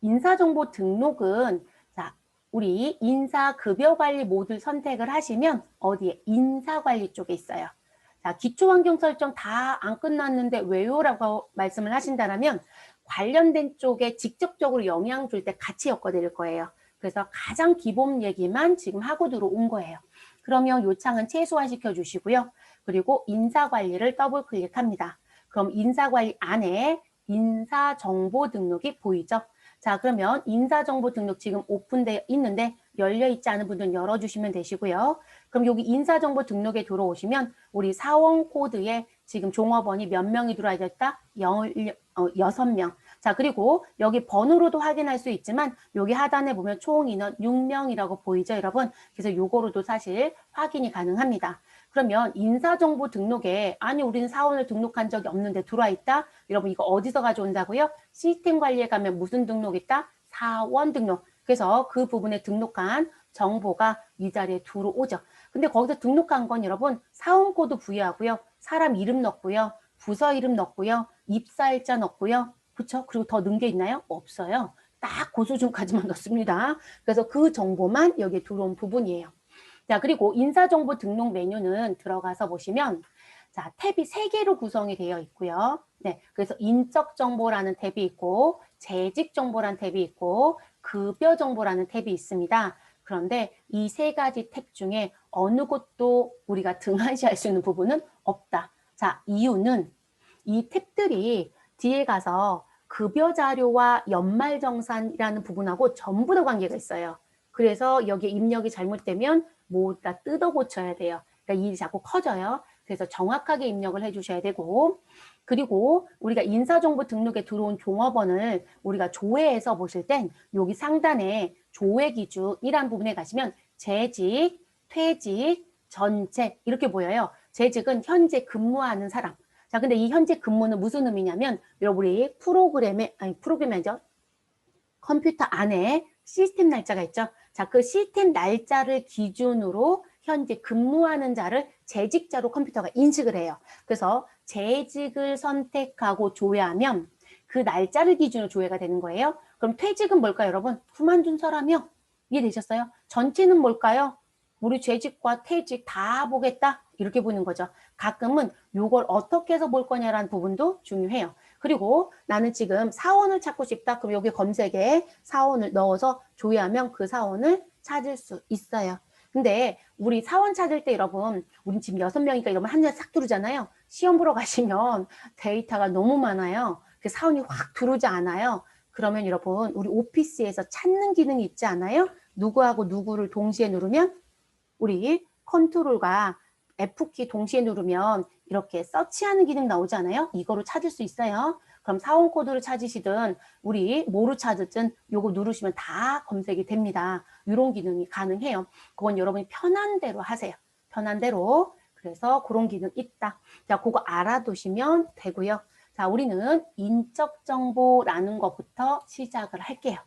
인사정보 등록은 자, 우리 인사급여관리 모듈 선택을 하시면 어디에? 인사관리 쪽에 있어요. 자, 기초환경 설정 다 안 끝났는데 왜요? 라고 말씀을 하신다면 관련된 쪽에 직접적으로 영향 줄 때 같이 엮어드릴 거예요. 그래서 가장 기본 얘기만 지금 하고 들어온 거예요. 그러면 요청은 최소화시켜 주시고요. 그리고 인사관리를 더블 클릭합니다. 그럼 인사관리 안에 인사정보 등록이 보이죠? 자, 그러면 인사정보 등록 지금 오픈되어 있는데 열려있지 않은 분들은 열어주시면 되시고요. 그럼 여기 인사정보 등록에 들어오시면 우리 사원 코드에 지금 종업원이 몇 명이 들어와 있다? 6명. 자, 그리고 여기 번호로도 확인할 수 있지만 여기 하단에 보면 총 인원 6명이라고 보이죠, 여러분? 그래서 요거로도 사실 확인이 가능합니다. 그러면 인사정보 등록에 아니 우리는 사원을 등록한 적이 없는데 들어와 있다? 여러분 이거 어디서 가져온다고요? 시스템 관리에 가면 무슨 등록 있다? 사원 등록. 그래서 그 부분에 등록한 정보가 이 자리에 들어오죠. 근데 거기서 등록한 건 여러분 사원 코드 부여하고요. 사람 이름 넣고요. 부서 이름 넣고요. 입사일자 넣고요. 그렇죠? 그리고 더 넣은 게 있나요? 없어요. 딱 그 수준까지만 넣습니다. 그래서 그 정보만 여기에 들어온 부분이에요. 자, 그리고 인사정보 등록 메뉴는 들어가서 보시면 자, 탭이 3개로 구성이 되어 있고요. 네, 그래서 인적정보라는 탭이 있고 재직정보라는 탭이 있고 급여정보라는 탭이 있습니다. 그런데 이 3가지 탭 중에 어느 곳도 우리가 등한시할 수 있는 부분은 없다. 자, 이유는 이 탭들이 뒤에 가서 급여자료와 연말정산이라는 부분하고 전부 다 관계가 있어요. 그래서 여기 입력이 잘못되면 모두 다 뜯어 고쳐야 돼요. 그러니까 일이 자꾸 커져요. 그래서 정확하게 입력을 해주셔야 되고, 그리고 우리가 인사정보 등록에 들어온 종업원을 우리가 조회해서 보실 땐 여기 상단에 조회 기준이란 부분에 가시면 재직, 퇴직, 전체 이렇게 보여요. 재직은 현재 근무하는 사람. 자, 근데 이 현재 근무는 무슨 의미냐면 우리 프로그램이 아니죠. 컴퓨터 안에 시스템 날짜가 있죠. 자, 그 시스템 날짜를 기준으로 현재 근무하는 자를 재직자로 컴퓨터가 인식을 해요. 그래서 재직을 선택하고 조회하면 그 날짜를 기준으로 조회가 되는 거예요. 그럼 퇴직은 뭘까요, 여러분? 그만둔 사람이요. 이해되셨어요? 전체는 뭘까요? 우리 재직과 퇴직 다 보겠다. 이렇게 보는 거죠. 가끔은 이걸 어떻게 해서 볼 거냐라는 부분도 중요해요. 그리고 나는 지금 사원을 찾고 싶다. 그럼 여기 검색에 사원을 넣어서 조회하면 그 사원을 찾을 수 있어요. 근데 우리 사원 찾을 때 여러분, 우리 지금 6명이니까 이러면 한 장 싹 들어오잖아요. 시험 보러 가시면 데이터가 너무 많아요. 그 사원이 확 들어오지 않아요. 그러면 여러분, 우리 오피스에서 찾는 기능이 있지 않아요? 누구하고 누구를 동시에 누르면 우리 컨트롤과 F키 동시에 누르면 이렇게 서치하는 기능 나오잖아요. 이거로 찾을 수 있어요. 그럼 사원 코드를 찾으시든 우리 뭐로 찾으든 요거 누르시면 다 검색이 됩니다. 이런 기능이 가능해요. 그건 여러분이 편한 대로 하세요. 편한 대로. 그래서 그런 기능 있다. 자, 그거 알아두시면 되고요. 자, 우리는 인적 정보라는 것부터 시작을 할게요.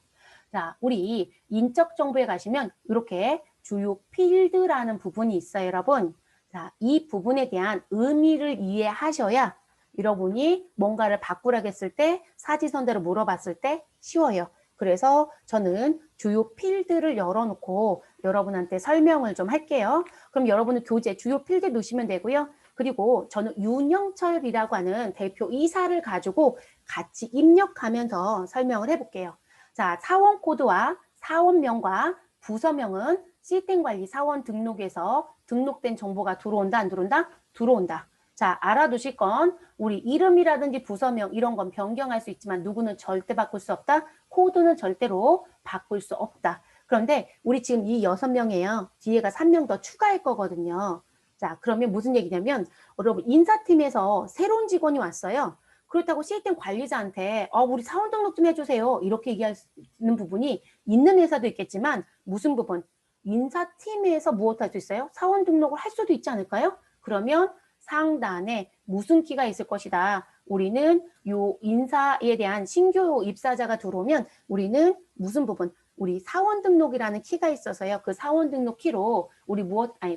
자, 우리 인적 정보에 가시면 이렇게 주요 필드라는 부분이 있어요, 여러분. 자, 이 부분에 대한 의미를 이해하셔야 여러분이 뭔가를 바꾸라고 했을 때 사지선대로 물어봤을 때 쉬워요. 그래서 저는 주요 필드를 열어놓고 여러분한테 설명을 좀 할게요. 그럼 여러분은 교재 주요 필드 넣으시면 되고요. 그리고 저는 윤영철이라고 하는 대표 이사를 가지고 같이 입력하면서 설명을 해볼게요. 자, 사원 코드와 사원명과 부서명은 시스템관리 사원 등록에서 등록된 정보가 들어온다, 안 들어온다? 들어온다. 자, 알아두실 건 우리 이름이라든지 부서명 이런 건 변경할 수 있지만 누구는 절대 바꿀 수 없다. 코드는 절대로 바꿀 수 없다. 그런데 우리 지금 이 6명이에요. 뒤에가 3명 더 추가할 거거든요. 자, 그러면 무슨 얘기냐면 여러분 인사팀에서 새로운 직원이 왔어요. 그렇다고 시스템 관리자한테 우리 사원 등록 좀 해주세요. 이렇게 얘기하는 부분이 있는 회사도 있겠지만 무슨 부분? 인사팀에서 무엇 할 수 있어요? 사원 등록을 할 수도 있지 않을까요? 그러면 상단에 무슨 키가 있을 것이다. 우리는 요 인사에 대한 신규 입사자가 들어오면 우리는 무슨 부분? 우리 사원 등록이라는 키가 있어서요. 그 사원 등록 키로 우리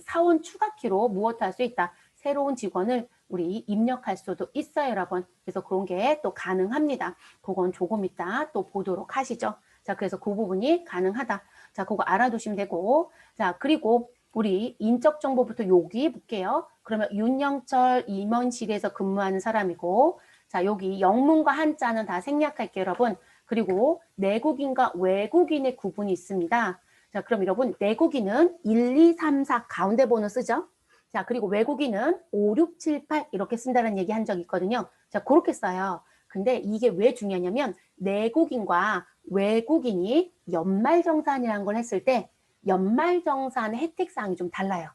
사원 추가 키로 무엇 할 수 있다. 새로운 직원을 우리 입력할 수도 있어요, 여러분. 그래서 그런 게 또 가능합니다. 그건 조금 이따 또 보도록 하시죠. 자, 그래서 그 부분이 가능하다. 자, 그거 알아두시면 되고. 자, 그리고 우리 인적 정보부터 여기 볼게요. 그러면 윤영철 임원실에서 근무하는 사람이고, 자, 여기 영문과 한자는 다 생략할게요, 여러분. 그리고 내국인과 외국인의 구분이 있습니다. 자, 그럼 여러분, 내국인은 1, 2, 3, 4 가운데 번호 쓰죠? 자, 그리고 외국인은 5, 6, 7, 8 이렇게 쓴다는 얘기 한 적 있거든요. 자, 그렇게 써요. 근데 이게 왜 중요하냐면 내국인과 외국인이 연말정산이라는 걸 했을 때 연말정산의 혜택사항이 좀 달라요.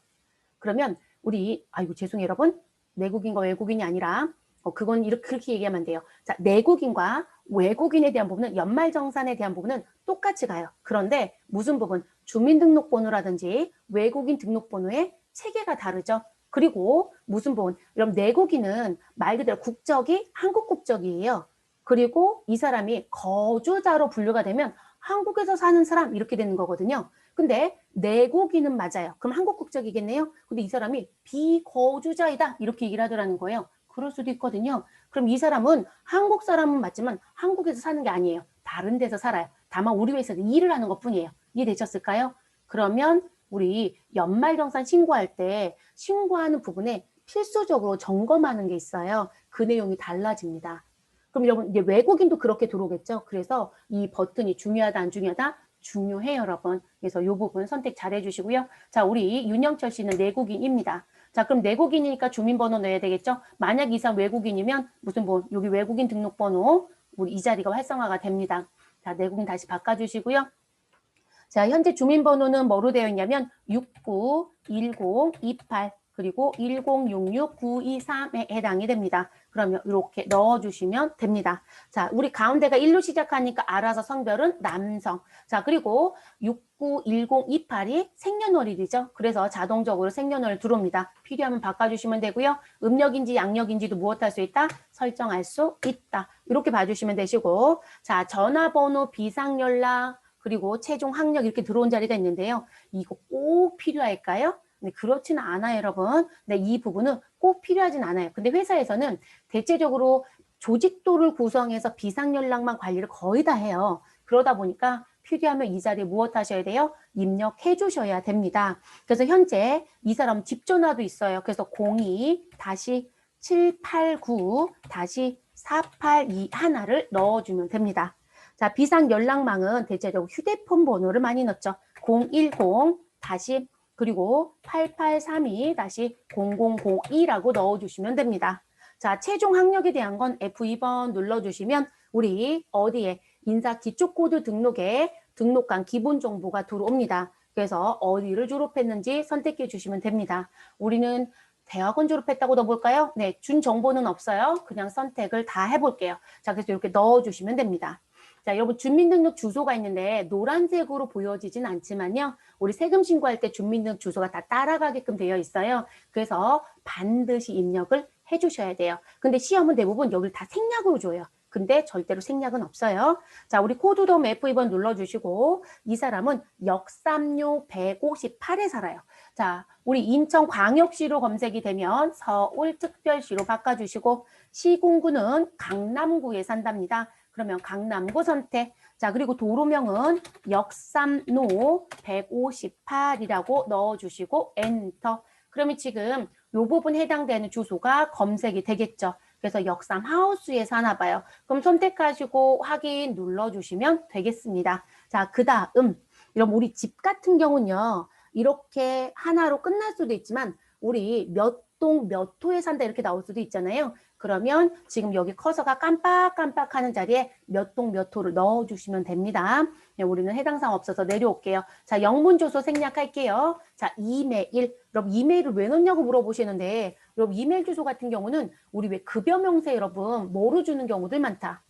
그러면 우리 아이고 죄송해요 여러분. 내국인과 외국인이 아니라 그건 이렇게 그렇게 얘기하면 안 돼요. 자, 내국인과 외국인에 대한 부분은 연말정산에 대한 부분은 똑같이 가요. 그런데 무슨 부분? 주민등록번호라든지 외국인 등록번호의 체계가 다르죠. 그리고 무슨 부분? 그럼 내국인은 말 그대로 국적이 한국 국적이에요. 그리고 이 사람이 거주자로 분류가 되면 한국에서 사는 사람 이렇게 되는 거거든요. 근데 내국인은 맞아요. 그럼 한국 국적이겠네요. 근데 이 사람이 비거주자이다 이렇게 얘기를 하더라는 거예요. 그럴 수도 있거든요. 그럼 이 사람은 한국 사람은 맞지만 한국에서 사는 게 아니에요. 다른 데서 살아요. 다만 우리 회사에서 일을 하는 것뿐이에요. 이해되셨을까요? 그러면 우리 연말정산 신고할 때 신고하는 부분에 필수적으로 점검하는 게 있어요. 그 내용이 달라집니다. 그럼 여러분 이제 외국인도 그렇게 들어오겠죠. 그래서 이 버튼이 중요하다 안 중요하다? 중요해요, 여러분. 그래서 이 부분 선택 잘 해주시고요. 자, 우리 윤영철 씨는 내국인입니다. 자, 그럼 내국인이니까 주민번호 넣어야 되겠죠? 만약 이 사람 외국인이면 무슨 뭐 여기 외국인 등록번호 우리 이 자리가 활성화가 됩니다. 자, 내국인 다시 바꿔주시고요. 자, 현재 주민번호는 뭐로 되어 있냐면 691028 그리고 1066923에 해당이 됩니다. 그러면 이렇게 넣어주시면 됩니다. 자, 우리 가운데가 1로 시작하니까 알아서 성별은 남성. 자, 그리고 691028이 생년월일이죠. 그래서 자동적으로 생년월일 들어옵니다. 필요하면 바꿔주시면 되고요. 음력인지 양력인지도 무엇할 수 있다? 설정할 수 있다. 이렇게 봐주시면 되시고, 자, 전화번호, 비상연락, 그리고 최종 학력 이렇게 들어온 자리가 있는데요. 이거 꼭 필요할까요? 네, 그렇지는 않아요, 여러분. 네, 이 부분은 꼭 필요하진 않아요. 근데 회사에서는 대체적으로 조직도를 구성해서 비상연락망 관리를 거의 다 해요. 그러다 보니까 필요하면 이 자리에 무엇 하셔야 돼요? 입력해 주셔야 됩니다. 그래서 현재 이 사람 집 전화도 있어요. 그래서 02-789-482 하나를 넣어주면 됩니다. 자, 비상연락망은 대체적으로 휴대폰 번호를 많이 넣죠. 010 다시 그리고 8832-0002라고 넣어주시면 됩니다. 자, 최종 학력에 대한 건 F2번 눌러주시면 우리 어디에 인사기초코드 등록에 등록한 기본 정보가 들어옵니다. 그래서 어디를 졸업했는지 선택해 주시면 됩니다. 우리는 대학원 졸업했다고 넣어볼까요? 네, 준 정보는 없어요. 그냥 선택을 다 해볼게요. 자, 그래서 이렇게 넣어주시면 됩니다. 자, 여러분 주민등록 주소가 있는데 노란색으로 보여지진 않지만요. 우리 세금 신고할 때 주민등록 주소가 다 따라가게끔 되어 있어요. 그래서 반드시 입력을 해주셔야 돼요. 근데 시험은 대부분 여기를 다 생략으로 줘요. 근데 절대로 생략은 없어요. 자, 우리 코드돔 F2번 눌러주시고 이 사람은 역삼요 158에 살아요. 자, 우리 인천광역시로 검색이 되면 서울특별시로 바꿔주시고 시군구는 강남구에 산답니다. 그러면 강남구 선택. 자, 그리고 도로명은 역삼로 158이라고 넣어주시고 엔터. 그러면 지금 이 부분 해당되는 주소가 검색이 되겠죠. 그래서 역삼 하우스에 사나 봐요. 그럼 선택하시고 확인 눌러주시면 되겠습니다. 자, 그 다음 이런 우리 집 같은 경우는요. 이렇게 하나로 끝날 수도 있지만 우리 몇 동 몇 호에 산다 이렇게 나올 수도 있잖아요. 그러면 지금 여기 커서가 깜빡깜빡 하는 자리에 몇 동 몇 호를 넣어주시면 됩니다. 네, 우리는 해당 사항 없어서 내려올게요. 자, 영문 주소 생략할게요. 자, 이메일. 여러분 이메일을 왜 넣냐고 물어보시는데 여러분 이메일 주소 같은 경우는 우리 왜 급여 명세 여러분 뭐로 주는 경우들 많다.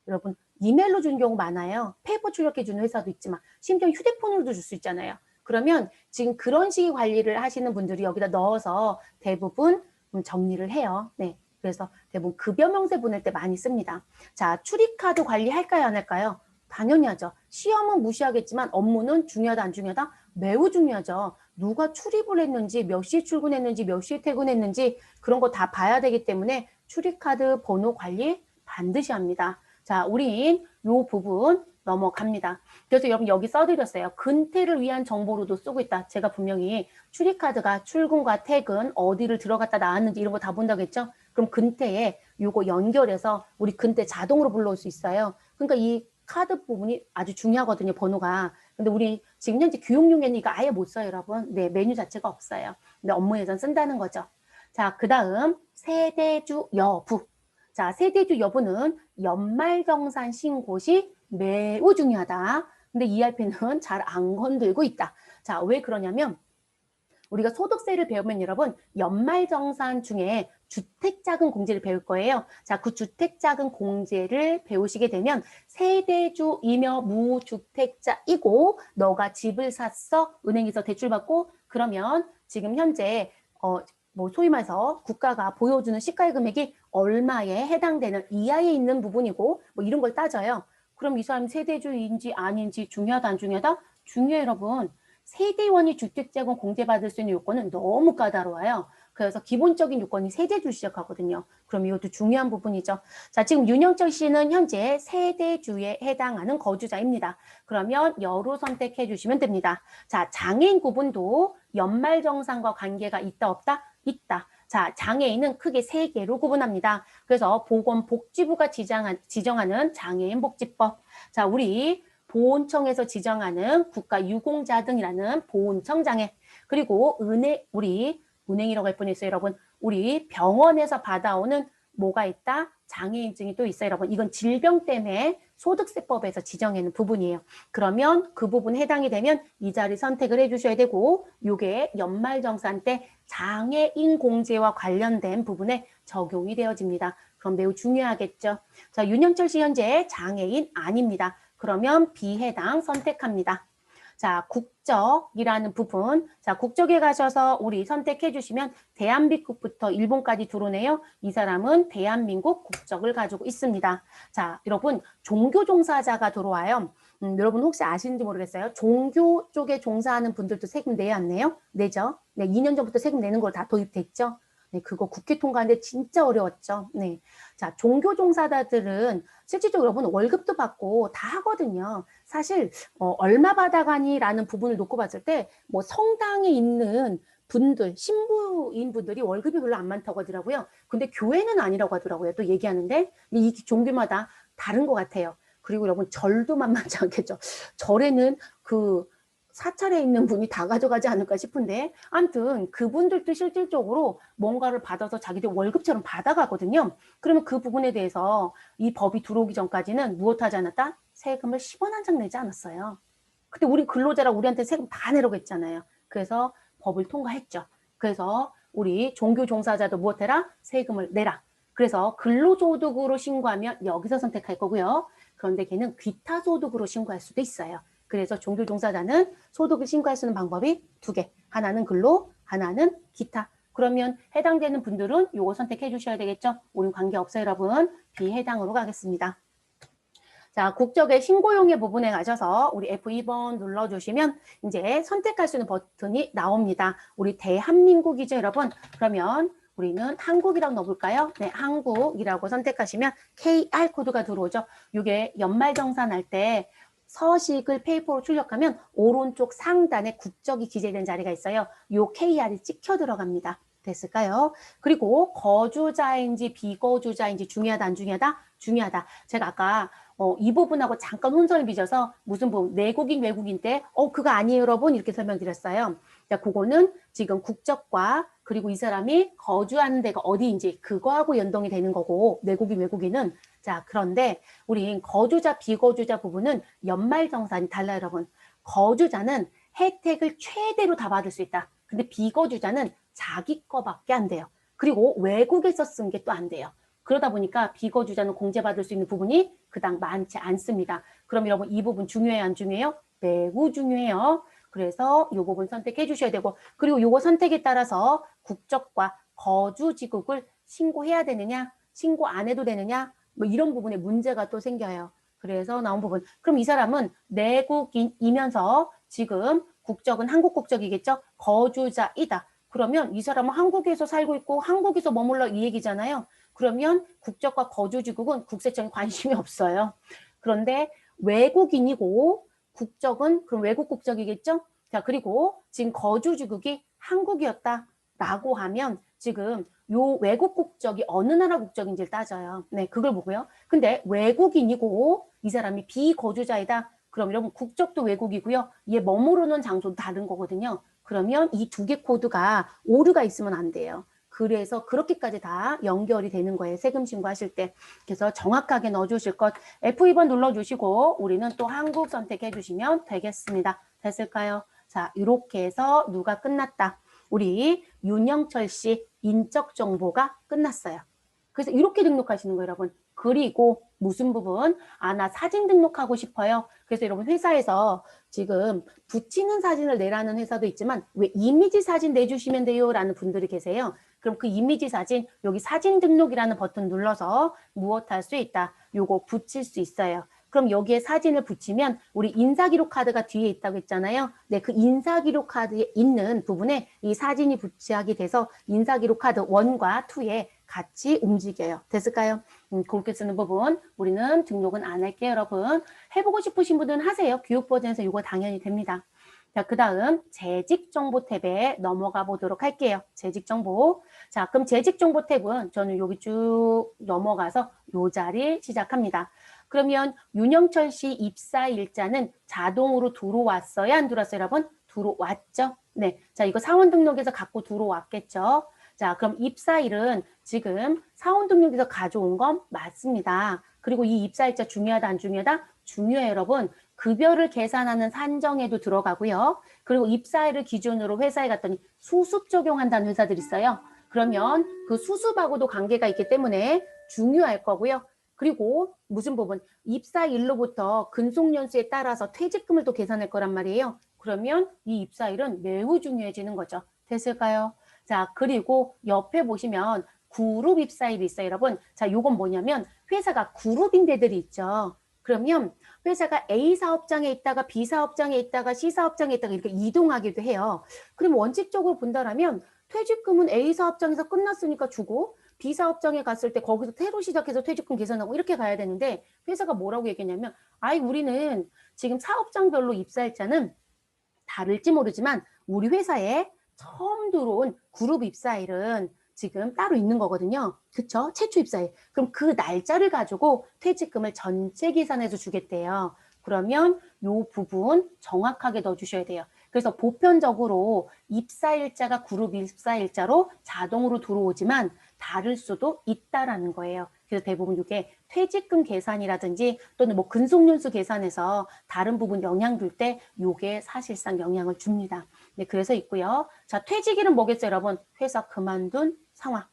여러분 이메일로 주는 경우 많아요. 페이퍼 출력해 주는 회사도 있지만 심지어 휴대폰으로도 줄 수 있잖아요. 그러면 지금 그런 식의 관리를 하시는 분들이 여기다 넣어서 대부분 정리를 해요. 네. 그래서 대부분 급여 명세 보낼 때 많이 씁니다. 자, 출입카드 관리할까요? 안 할까요? 당연히 하죠. 시험은 무시하겠지만 업무는 중요하다 안 중요하다? 매우 중요하죠. 누가 출입을 했는지 몇 시에 출근했는지 몇 시에 퇴근했는지 그런 거 다 봐야 되기 때문에 출입카드 번호 관리 반드시 합니다. 자, 우린 요 부분 넘어갑니다. 그래서 여러분 여기 써드렸어요. 근태를 위한 정보로도 쓰고 있다. 제가 분명히 출입카드가 출근과 퇴근 어디를 들어갔다 나왔는지 이런 거 다 본다고 했죠. 그럼 근태에 요거 연결해서 우리 근태 자동으로 불러올 수 있어요. 그러니까 이 카드 부분이 아주 중요하거든요. 번호가. 근데 우리 지금 현재 교육용에는 이거 아예 못 써요, 여러분. 네, 메뉴 자체가 없어요. 근데 업무에선 쓴다는 거죠. 자, 그 다음 세대주 여부. 자, 세대주 여부는 연말정산 신고 시 매우 중요하다. 근데 ERP는 잘 안 건들고 있다. 자, 왜 그러냐면 우리가 소득세를 배우면 여러분 연말정산 중에 주택자금 공제를 배울 거예요. 자, 그 주택자금 공제를 배우시게 되면 세대주이며 무주택자이고 너가 집을 샀어 은행에서 대출받고 그러면 지금 현재 뭐 소위 말해서 국가가 보여주는 시가의 금액이 얼마에 해당되는 이하에 있는 부분이고 뭐 이런 걸 따져요. 그럼 이 사람이 세대주인지 아닌지 중요하다 안 중요하다? 중요해요 여러분. 세대원이 주택자금 공제받을 수 있는 요건은 너무 까다로워요. 그래서 기본적인 요건이 세대주 시작하거든요. 그럼 이것도 중요한 부분이죠. 자, 지금 윤영철 씨는 현재 세대주에 해당하는 거주자입니다. 그러면 여로 선택해 주시면 됩니다. 자, 장애인 구분도 연말정산과 관계가 있다 없다? 있다. 자, 장애인은 크게 세 개로 구분합니다. 그래서 보건복지부가 지정하는 장애인복지법. 자, 우리 보훈청에서 지정하는 국가유공자등이라는 보훈청장애 그리고 우리 은행이라고 할 뻔했어요 여러분. 우리 병원에서 받아오는 뭐가 있다? 장애인증이 또 있어요 여러분. 이건 질병 때문에 소득세법에서 지정하는 부분이에요. 그러면 그 부분 해당이 되면 이 자리 선택을 해주셔야 되고 이게 연말정산 때 장애인 공제와 관련된 부분에 적용이 되어집니다. 그럼 매우 중요하겠죠. 자, 윤영철 씨 현재 장애인 아닙니다. 그러면 비해당 선택합니다. 자, 국적이라는 부분. 자, 국적에 가셔서 우리 선택해 주시면 대한민국부터 일본까지 들어오네요. 이 사람은 대한민국 국적을 가지고 있습니다. 자, 여러분 종교 종사자가 들어와요. 여러분 혹시 아시는지 모르겠어요. 종교 쪽에 종사하는 분들도 세금 내야 안 내요? 내죠. 네, 2년 전부터 세금 내는 걸 다 도입됐죠. 네, 그거 국회 통과하는데 진짜 어려웠죠. 네. 자, 종교 종사자들은 실질적으로 여러분 월급도 받고 다 하거든요. 사실 얼마 받아가니라는 부분을 놓고 봤을 때 뭐 성당에 있는 분들, 신부인 분들이 월급이 별로 안 많다고 하더라고요. 근데 교회는 아니라고 하더라고요. 또 얘기하는데 이 종교마다 다른 것 같아요. 그리고 여러분 절도 만만치 않겠죠. 절에는 그 사찰에 있는 분이 다 가져가지 않을까 싶은데 아무튼 그분들도 실질적으로 뭔가를 받아서 자기들 월급처럼 받아가거든요. 그러면 그 부분에 대해서 이 법이 들어오기 전까지는 무엇하지 않았다? 세금을 10원 한 장 내지 않았어요. 근데 우리 근로자라 우리한테 세금 다 내라고 했잖아요. 그래서 법을 통과했죠. 그래서 우리 종교 종사자도 무엇해라? 세금을 내라. 그래서 근로소득으로 신고하면 여기서 선택할 거고요. 그런데 걔는 기타소득으로 신고할 수도 있어요. 그래서 종교 종사자는 소득을 신고할 수 있는 방법이 두 개. 하나는 근로, 하나는 기타. 그러면 해당되는 분들은 요거 선택해 주셔야 되겠죠? 우린 관계없어요, 여러분. 비해당으로 가겠습니다. 자, 국적의 신고용의 부분에 가셔서 우리 F2번 눌러주시면 이제 선택할 수 있는 버튼이 나옵니다. 우리 대한민국이죠, 여러분. 그러면 우리는 한국이라고 넣어볼까요? 네, 한국이라고 선택하시면 KR 코드가 들어오죠. 이게 연말정산할 때 서식을 페이퍼로 출력하면 오른쪽 상단에 국적이 기재된 자리가 있어요. 요 KR이 찍혀 들어갑니다. 됐을까요? 그리고 거주자인지 비거주자인지 중요하다 안 중요하다? 중요하다. 제가 아까 이 부분하고 잠깐 혼선을 빚어서 무슨 부분 내국인 외국인 때 그거 아니에요 여러분 이렇게 설명드렸어요. 자, 그거는 지금 국적과 그리고 이 사람이 거주하는 데가 어디인지 그거하고 연동이 되는 거고 내국인 외국인은 자 그런데 우리 거주자 비거주자 부분은 연말정산이 달라요 여러분. 거주자는 혜택을 최대로 다 받을 수 있다. 근데 비거주자는 자기 거밖에 안 돼요. 그리고 외국에서 쓴 게 또 안 돼요. 그러다 보니까 비거주자는 공제받을 수 있는 부분이 그닥 많지 않습니다. 그럼 여러분 이 부분 중요해요 안 중요해요? 매우 중요해요. 그래서 이 부분 선택해 주셔야 되고 그리고 이거 선택에 따라서 국적과 거주지국을 신고해야 되느냐 신고 안 해도 되느냐 뭐 이런 부분에 문제가 또 생겨요. 그래서 나온 부분 그럼 이 사람은 내국인이면서 지금 국적은 한국 국적이겠죠? 거주자이다. 그러면 이 사람은 한국에서 살고 있고 한국에서 머물러 이 얘기잖아요. 그러면 국적과 거주지국은 국세청에 관심이 없어요. 그런데 외국인이고 국적은 그럼 외국 국적이겠죠? 자, 그리고 지금 거주지국이 한국이었다라고 하면 지금 요 외국 국적이 어느 나라 국적인지를 따져요. 네, 그걸 보고요. 근데 외국인이고 이 사람이 비거주자이다. 그럼 여러분 국적도 외국이고요. 얘 머무르는 장소도 다른 거거든요. 그러면 이 두 개 코드가 오류가 있으면 안 돼요. 그래서 그렇게까지 다 연결이 되는 거예요. 세금 신고하실 때. 그래서 정확하게 넣어주실 것 F2번 눌러주시고 우리는 또 한국 선택해 주시면 되겠습니다. 됐을까요? 자, 이렇게 해서 누가 끝났다. 우리 윤영철 씨 인적 정보가 끝났어요. 그래서 이렇게 등록하시는 거예요, 여러분. 그리고 무슨 부분? 아, 나 사진 등록하고 싶어요. 그래서 여러분 회사에서 지금 붙이는 사진을 내라는 회사도 있지만 왜 이미지 사진 내주시면 돼요? 라는 분들이 계세요. 그럼 그 이미지 사진, 여기 사진 등록이라는 버튼 눌러서 무엇할 수 있다. 요거 붙일 수 있어요. 그럼 여기에 사진을 붙이면 우리 인사기록 카드가 뒤에 있다고 했잖아요. 네, 그 인사기록 카드에 있는 부분에 이 사진이 부착이 돼서 인사기록 카드 1과 2에 같이 움직여요. 됐을까요? 그렇게 쓰는 부분 우리는 등록은 안 할게요, 여러분. 해보고 싶으신 분들은 하세요. 교육 버전에서 이거 당연히 됩니다. 자, 그 다음 재직정보 탭에 넘어가 보도록 할게요. 재직정보. 자, 그럼 재직정보 탭은 저는 여기 쭉 넘어가서 요 자리 시작합니다. 그러면 윤영철 씨 입사 일자는 자동으로 들어왔어요? 안 들어왔어요, 여러분? 들어왔죠? 네. 자, 이거 사원 등록에서 갖고 들어왔겠죠? 자, 그럼 입사일은 지금 사원 등록에서 가져온 건 맞습니다. 그리고 이 입사일자 중요하다, 안 중요하다? 중요해요, 여러분. 급여를 계산하는 산정에도 들어가고요. 그리고 입사일을 기준으로 회사에 갔더니 수습 적용한다는 회사들이 있어요. 그러면 그 수습하고도 관계가 있기 때문에 중요할 거고요. 그리고 무슨 부분? 입사일로부터 근속연수에 따라서 퇴직금을 또 계산할 거란 말이에요. 그러면 이 입사일은 매우 중요해지는 거죠. 됐을까요? 자, 그리고 옆에 보시면 그룹 입사일이 있어요, 여러분. 자, 요건 뭐냐면 회사가 그룹인 데들이 있죠. 그러면 회사가 A 사업장에 있다가 B 사업장에 있다가 C 사업장에 있다가 이렇게 이동하기도 해요. 그럼 원칙적으로 본다라면 퇴직금은 A 사업장에서 끝났으니까 주고 B 사업장에 갔을 때 거기서 새로 시작해서 퇴직금 계산하고 이렇게 가야 되는데 회사가 뭐라고 얘기했냐면 아이 우리는 지금 사업장별로 입사일자는 다를지 모르지만 우리 회사에 처음 들어온 그룹 입사일은 지금 따로 있는 거거든요. 그쵸? 최초 입사일. 그럼 그 날짜를 가지고 퇴직금을 전체 계산해서 주겠대요. 그러면 요 부분 정확하게 넣어주셔야 돼요. 그래서 보편적으로 입사일자가 그룹 입사일자로 자동으로 들어오지만 다를 수도 있다라는 거예요. 그래서 대부분 이게 퇴직금 계산이라든지 또는 뭐 근속연수 계산에서 다른 부분 영향 줄 때 이게 사실상 영향을 줍니다. 네, 그래서 있고요. 자, 퇴직일은 뭐겠어요, 여러분? 회사 그만둔 상황.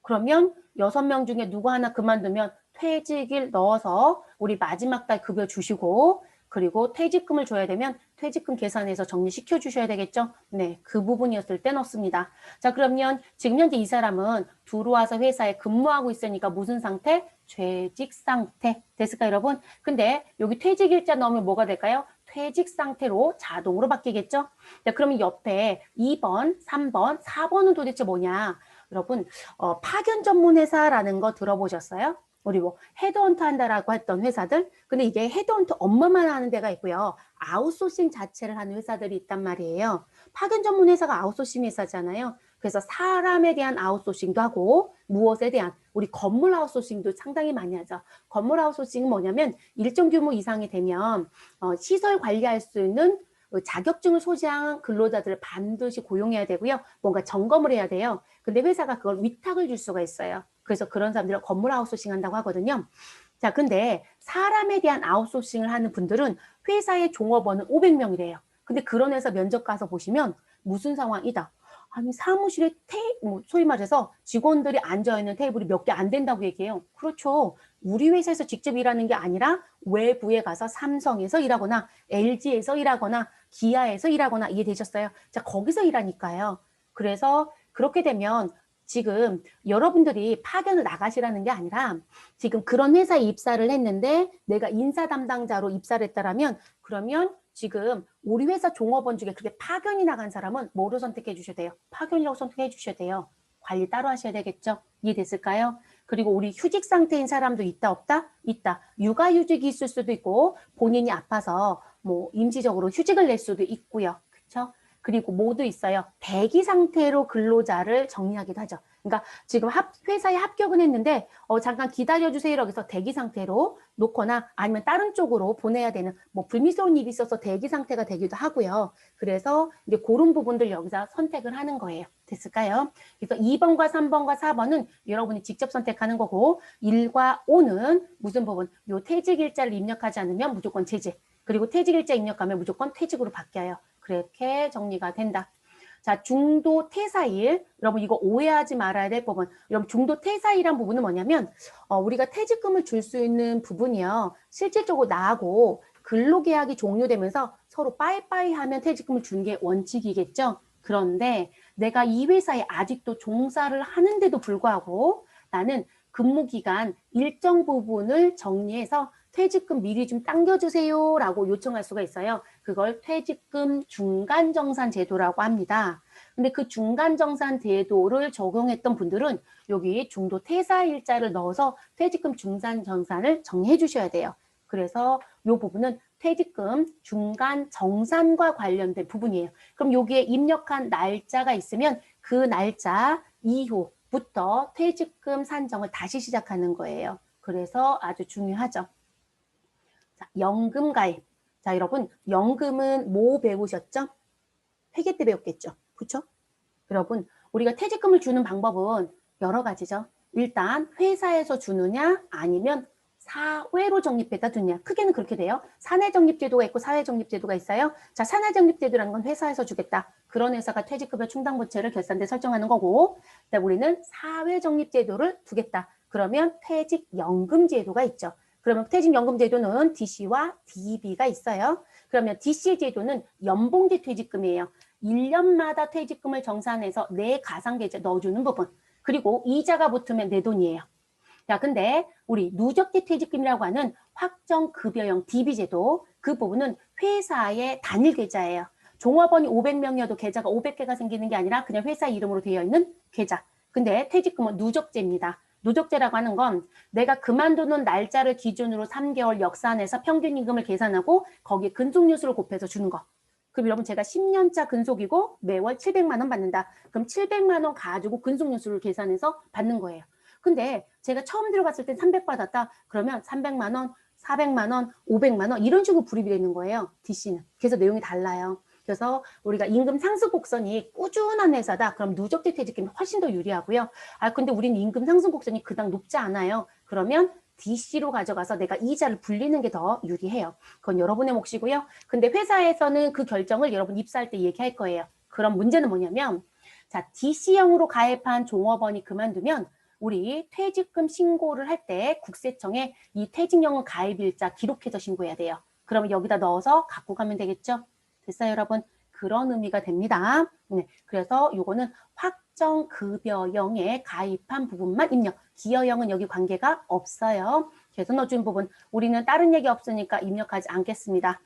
그러면 6명 중에 누구 하나 그만두면 퇴직일 넣어서 우리 마지막 달 급여 주시고 그리고 퇴직금을 줘야 되면 퇴직금 계산해서 정리시켜 주셔야 되겠죠? 네, 그 부분이었을 때 넣습니다. 자, 그러면 지금 현재 이 사람은 들어와서 회사에 근무하고 있으니까 무슨 상태? 퇴직 상태. 됐을까요, 여러분? 근데 여기 퇴직일자 넣으면 뭐가 될까요? 퇴직 상태로 자동으로 바뀌겠죠? 자, 그러면 옆에 2번, 3번, 4번은 도대체 뭐냐? 여러분, 파견 전문 회사라는 거 들어보셨어요? 우리 뭐 헤드헌터 한다라고 했던 회사들. 근데 이게 헤드헌터 업무만 하는 데가 있고요. 아웃소싱 자체를 하는 회사들이 있단 말이에요. 파견 전문 회사가 아웃소싱 회사잖아요. 그래서 사람에 대한 아웃소싱도 하고 무엇에 대한 우리 건물 아웃소싱도 상당히 많이 하죠. 건물 아웃소싱은 뭐냐면 일정 규모 이상이 되면 시설 관리할 수 있는 자격증을 소지한 근로자들을 반드시 고용해야 되고요. 뭔가 점검을 해야 돼요. 근데 회사가 그걸 위탁을 줄 수가 있어요. 그래서 그런 사람들을 건물 아웃소싱 한다고 하거든요. 자, 근데 사람에 대한 아웃소싱을 하는 분들은 회사의 종업원은 500명이래요. 근데 그런 회사 면접 가서 보시면 무슨 상황이다. 아니 사무실에 소위 말해서 직원들이 앉아있는 테이블이 몇 개 안 된다고 얘기해요. 그렇죠. 우리 회사에서 직접 일하는 게 아니라 외부에 가서 삼성에서 일하거나 LG에서 일하거나 기아에서 일하거나 이해되셨어요? 자, 거기서 일하니까요. 그래서 그렇게 되면 지금 여러분들이 파견을 나가시라는 게 아니라 지금 그런 회사에 입사를 했는데 내가 인사 담당자로 입사를 했다라면 그러면 지금 우리 회사 종업원 중에 그렇게 파견이 나간 사람은 뭐로 선택해 주셔야 돼요? 파견이라고 선택해 주셔야 돼요. 관리 따로 하셔야 되겠죠? 이해됐을까요? 그리고 우리 휴직 상태인 사람도 있다 없다? 있다. 육아휴직이 있을 수도 있고 본인이 아파서 뭐 임시적으로 휴직을 낼 수도 있고요. 그렇죠? 그리고 뭐도 있어요. 대기 상태로 근로자를 정리하기도 하죠. 그러니까 지금 회사에 합격은 했는데 잠깐 기다려주세요. 여기서 대기 상태로 놓거나 아니면 다른 쪽으로 보내야 되는 뭐 불미스러운 일이 있어서 대기 상태가 되기도 하고요. 그래서 이제 그런 부분들 여기서 선택을 하는 거예요. 됐을까요? 그래서 2번과 3번과 4번은 여러분이 직접 선택하는 거고 1과 5는 무슨 부분? 요 퇴직일자를 입력하지 않으면 무조건 제직. 그리고 퇴직일자 입력하면 무조건 퇴직으로 바뀌어요. 그렇게 정리가 된다. 자, 중도 퇴사일. 여러분 이거 오해하지 말아야 될 부분. 여러분 중도 퇴사일이란 부분은 뭐냐면 우리가 퇴직금을 줄 수 있는 부분이요. 실질적으로 나하고 근로계약이 종료되면서 서로 빠이빠이 하면 퇴직금을 주는 게 원칙이겠죠. 그런데 내가 이 회사에 아직도 종사를 하는데도 불구하고 나는 근무기간 일정 부분을 정리해서 퇴직금 미리 좀 당겨주세요 라고 요청할 수가 있어요. 그걸 퇴직금 중간정산 제도라고 합니다. 근데 그 중간정산 제도를 적용했던 분들은 여기 중도 퇴사일자를 넣어서 퇴직금 중간정산을 정리해 주셔야 돼요. 그래서 이 부분은 퇴직금 중간정산과 관련된 부분이에요. 그럼 여기에 입력한 날짜가 있으면 그 날짜 이후부터 퇴직금 산정을 다시 시작하는 거예요. 그래서 아주 중요하죠. 자, 연금 가입. 자, 여러분, 연금은 뭐 배우셨죠? 회계 때 배웠겠죠? 그렇죠? 여러분, 우리가 퇴직금을 주는 방법은 여러 가지죠. 일단 회사에서 주느냐 아니면 사회로 적립해다 두느냐. 크게는 그렇게 돼요. 사내적립제도가 있고 사회적립제도가 있어요. 자, 사내적립제도라는 건 회사에서 주겠다. 그런 회사가 퇴직급여 충당부채를 결산대 설정하는 거고, 우리는 사회적립제도를 두겠다. 그러면 퇴직연금제도가 있죠. 그러면 퇴직연금제도는 DC와 DB가 있어요. 그러면 DC 제도는 연봉제 퇴직금이에요. 1년마다 퇴직금을 정산해서 내 가상계좌에 넣어주는 부분. 그리고 이자가 붙으면 내 돈이에요. 자, 근데 우리 누적대 퇴직금이라고 하는 확정급여형 DB제도 그 부분은 회사의 단일 계좌예요. 종업원이 500명이어도 계좌가 500개가 생기는 게 아니라 그냥 회사 이름으로 되어 있는 계좌. 근데 퇴직금은 누적제입니다. 누적제라고 하는 건 내가 그만두는 날짜를 기준으로 3개월 역산해서 평균 임금을 계산하고 거기에 근속연수를 곱해서 주는 거. 그럼 여러분 제가 10년차 근속이고 매월 700만 원 받는다. 그럼 700만 원 가지고 근속연수를 계산해서 받는 거예요. 근데 제가 처음 들어갔을 땐 300 받았다. 그러면 300만 원, 400만 원, 500만 원 이런 식으로 불입이 되는 거예요. DC는. 그래서 내용이 달라요. 그래서 우리가 임금 상승 곡선이 꾸준한 회사다. 그럼 누적대 퇴직금이 훨씬 더 유리하고요. 근데 우리는 임금 상승 곡선이 그닥 높지 않아요. 그러면 DC로 가져가서 내가 이자를 불리는 게 더 유리해요. 그건 여러분의 몫이고요. 근데 회사에서는 그 결정을 여러분 입사할 때 얘기할 거예요. 그럼 문제는 뭐냐면 자, DC형으로 가입한 종업원이 그만두면 우리 퇴직금 신고를 할 때 국세청에 이 퇴직연금 가입일자 기록해서 신고해야 돼요. 그러면 여기다 넣어서 갖고 가면 되겠죠? 됐어요, 여러분? 그런 의미가 됩니다. 네, 그래서 요거는 확정급여형에 가입한 부분만 입력. 기여형은 여기 관계가 없어요. 그래서 넣어준 부분 우리는 다른 얘기 없으니까 입력하지 않겠습니다.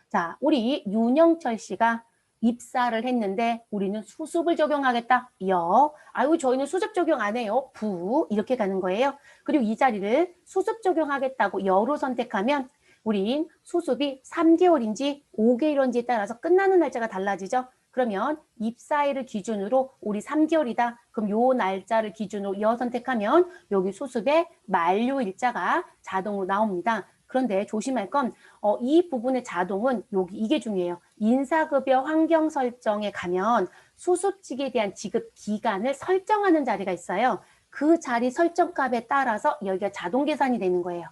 자, 우리 윤영철 씨가 입사를 했는데 우리는 수습을 적용하겠다. 여. 아유, 저희는 수습 적용 안 해요. 부. 이렇게 가는 거예요. 그리고 이 자리를 수습 적용하겠다고 여로 선택하면 우린 수습이 3개월인지 5개월인지에 따라서 끝나는 날짜가 달라지죠. 그러면 입사일을 기준으로 우리 3개월이다. 그럼 요 날짜를 기준으로 여 선택하면 여기 수습의 만료 일자가 자동으로 나옵니다. 그런데 조심할 건 이 부분의 자동은 여기 이게 중요해요. 인사급여 환경 설정에 가면 수습직에 대한 지급 기간을 설정하는 자리가 있어요. 그 자리 설정값에 따라서 여기가 자동 계산이 되는 거예요.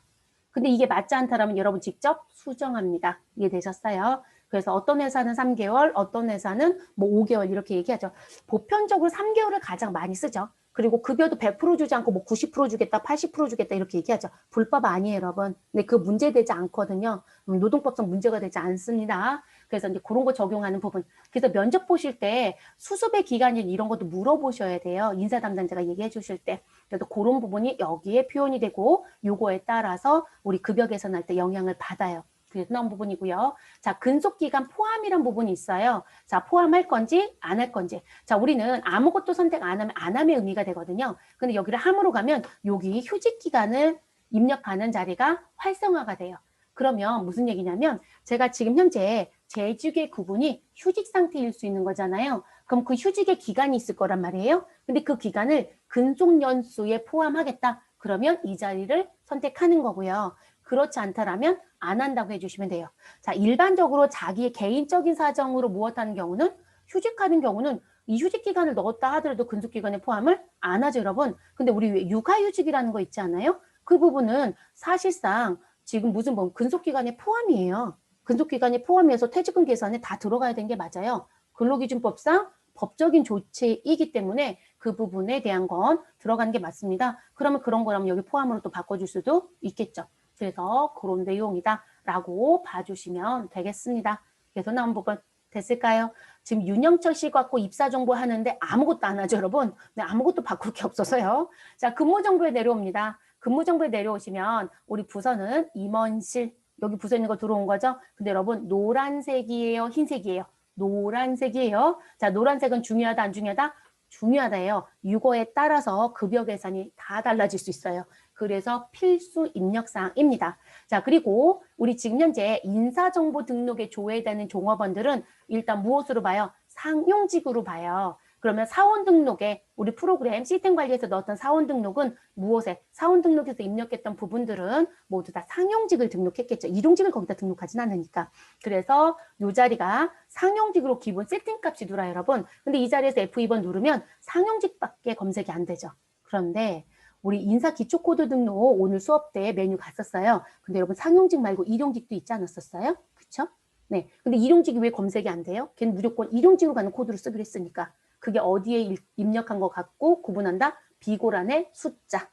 근데 이게 맞지 않다라면 여러분 직접 수정합니다. 이해되셨어요? 그래서 어떤 회사는 3개월, 어떤 회사는 뭐 5개월 이렇게 얘기하죠. 보편적으로 3개월을 가장 많이 쓰죠. 그리고 급여도 100% 주지 않고 뭐 90% 주겠다, 80% 주겠다 이렇게 얘기하죠. 불법 아니에요, 여러분. 근데 그 문제되지 않거든요. 노동법상 문제가 되지 않습니다. 그래서 이제 그런 거 적용하는 부분. 그래서 면접 보실 때 수습의 기간이 이런 것도 물어보셔야 돼요. 인사 담당자가 얘기해 주실 때. 그래서 그런 부분이 여기에 표현이 되고 요거에 따라서 우리 급여 계산할 때 영향을 받아요. 그래서 나온 부분이고요. 자, 근속기간 포함이란 부분이 있어요. 자, 포함할 건지 안 할 건지. 자, 우리는 아무것도 선택 안 하면 안 함의 의미가 되거든요. 근데 여기를 함으로 가면 여기 휴직기간을 입력하는 자리가 활성화가 돼요. 그러면 무슨 얘기냐면 제가 지금 현재 재직의 구분이 휴직 상태일 수 있는 거잖아요. 그럼 그 휴직의 기간이 있을 거란 말이에요. 근데 그 기간을 근속 연수에 포함하겠다. 그러면 이 자리를 선택하는 거고요. 그렇지 않다라면 안 한다고 해주시면 돼요. 자, 일반적으로 자기의 개인적인 사정으로 무엇하는 경우는 휴직하는 경우는 이 휴직 기간을 넣었다 하더라도 근속 기간에 포함을 안 하죠, 여러분. 근데 우리 왜 육아휴직이라는 거 있지 않아요? 그 부분은 사실상 지금 무슨 뭐 근속 기간에 포함이에요. 근속 기간에 포함해서 퇴직금 계산에 다 들어가야 되는 게 맞아요. 근로기준법상 법적인 조치이기 때문에 그 부분에 대한 건 들어가는 게 맞습니다. 그러면 그런 거라면 여기 포함으로 또 바꿔줄 수도 있겠죠. 그래서 그런 내용이다라고 봐주시면 되겠습니다. 그래서 나온 부분 됐을까요? 지금 윤영철 씨 갖고 입사 정보 하는데 아무것도 안 하죠, 여러분. 네, 아무것도 바꿀 게 없어서요. 자, 근무 정보에 내려옵니다. 근무 정보에 내려오시면 우리 부서는 임원실, 여기 부서 있는 거 들어온 거죠? 근데 여러분 노란색이에요, 흰색이에요? 노란색이에요. 자, 노란색은 중요하다, 안 중요하다? 중요하다예요. 유고에 따라서 급여 계산이 다 달라질 수 있어요. 그래서 필수 입력사항입니다. 자, 그리고 우리 지금 현재 인사정보 등록에 조회되는 종업원들은 일단 무엇으로 봐요? 상용직으로 봐요. 그러면 사원 등록에 우리 프로그램 시스템 관리에서 넣었던 사원 등록은 무엇에? 사원 등록에서 입력했던 부분들은 모두 다 상용직을 등록했겠죠. 일용직을 거기다 등록하진 않으니까. 그래서 이 자리가 상용직으로 기본 세팅값이 들어요, 여러분. 근데 이 자리에서 F2번 누르면 상용직밖에 검색이 안 되죠. 그런데 우리 인사 기초 코드 등록 오늘 수업 때 메뉴 갔었어요. 근데 여러분 상용직 말고 일용직도 있지 않았었어요? 그쵸? 네. 근데 일용직이 왜 검색이 안 돼요? 걔는 무조건 일용직으로 가는 코드를 쓰기로 했으니까. 그게 어디에 입력한 것 같고 구분한다? 비고란의 숫자.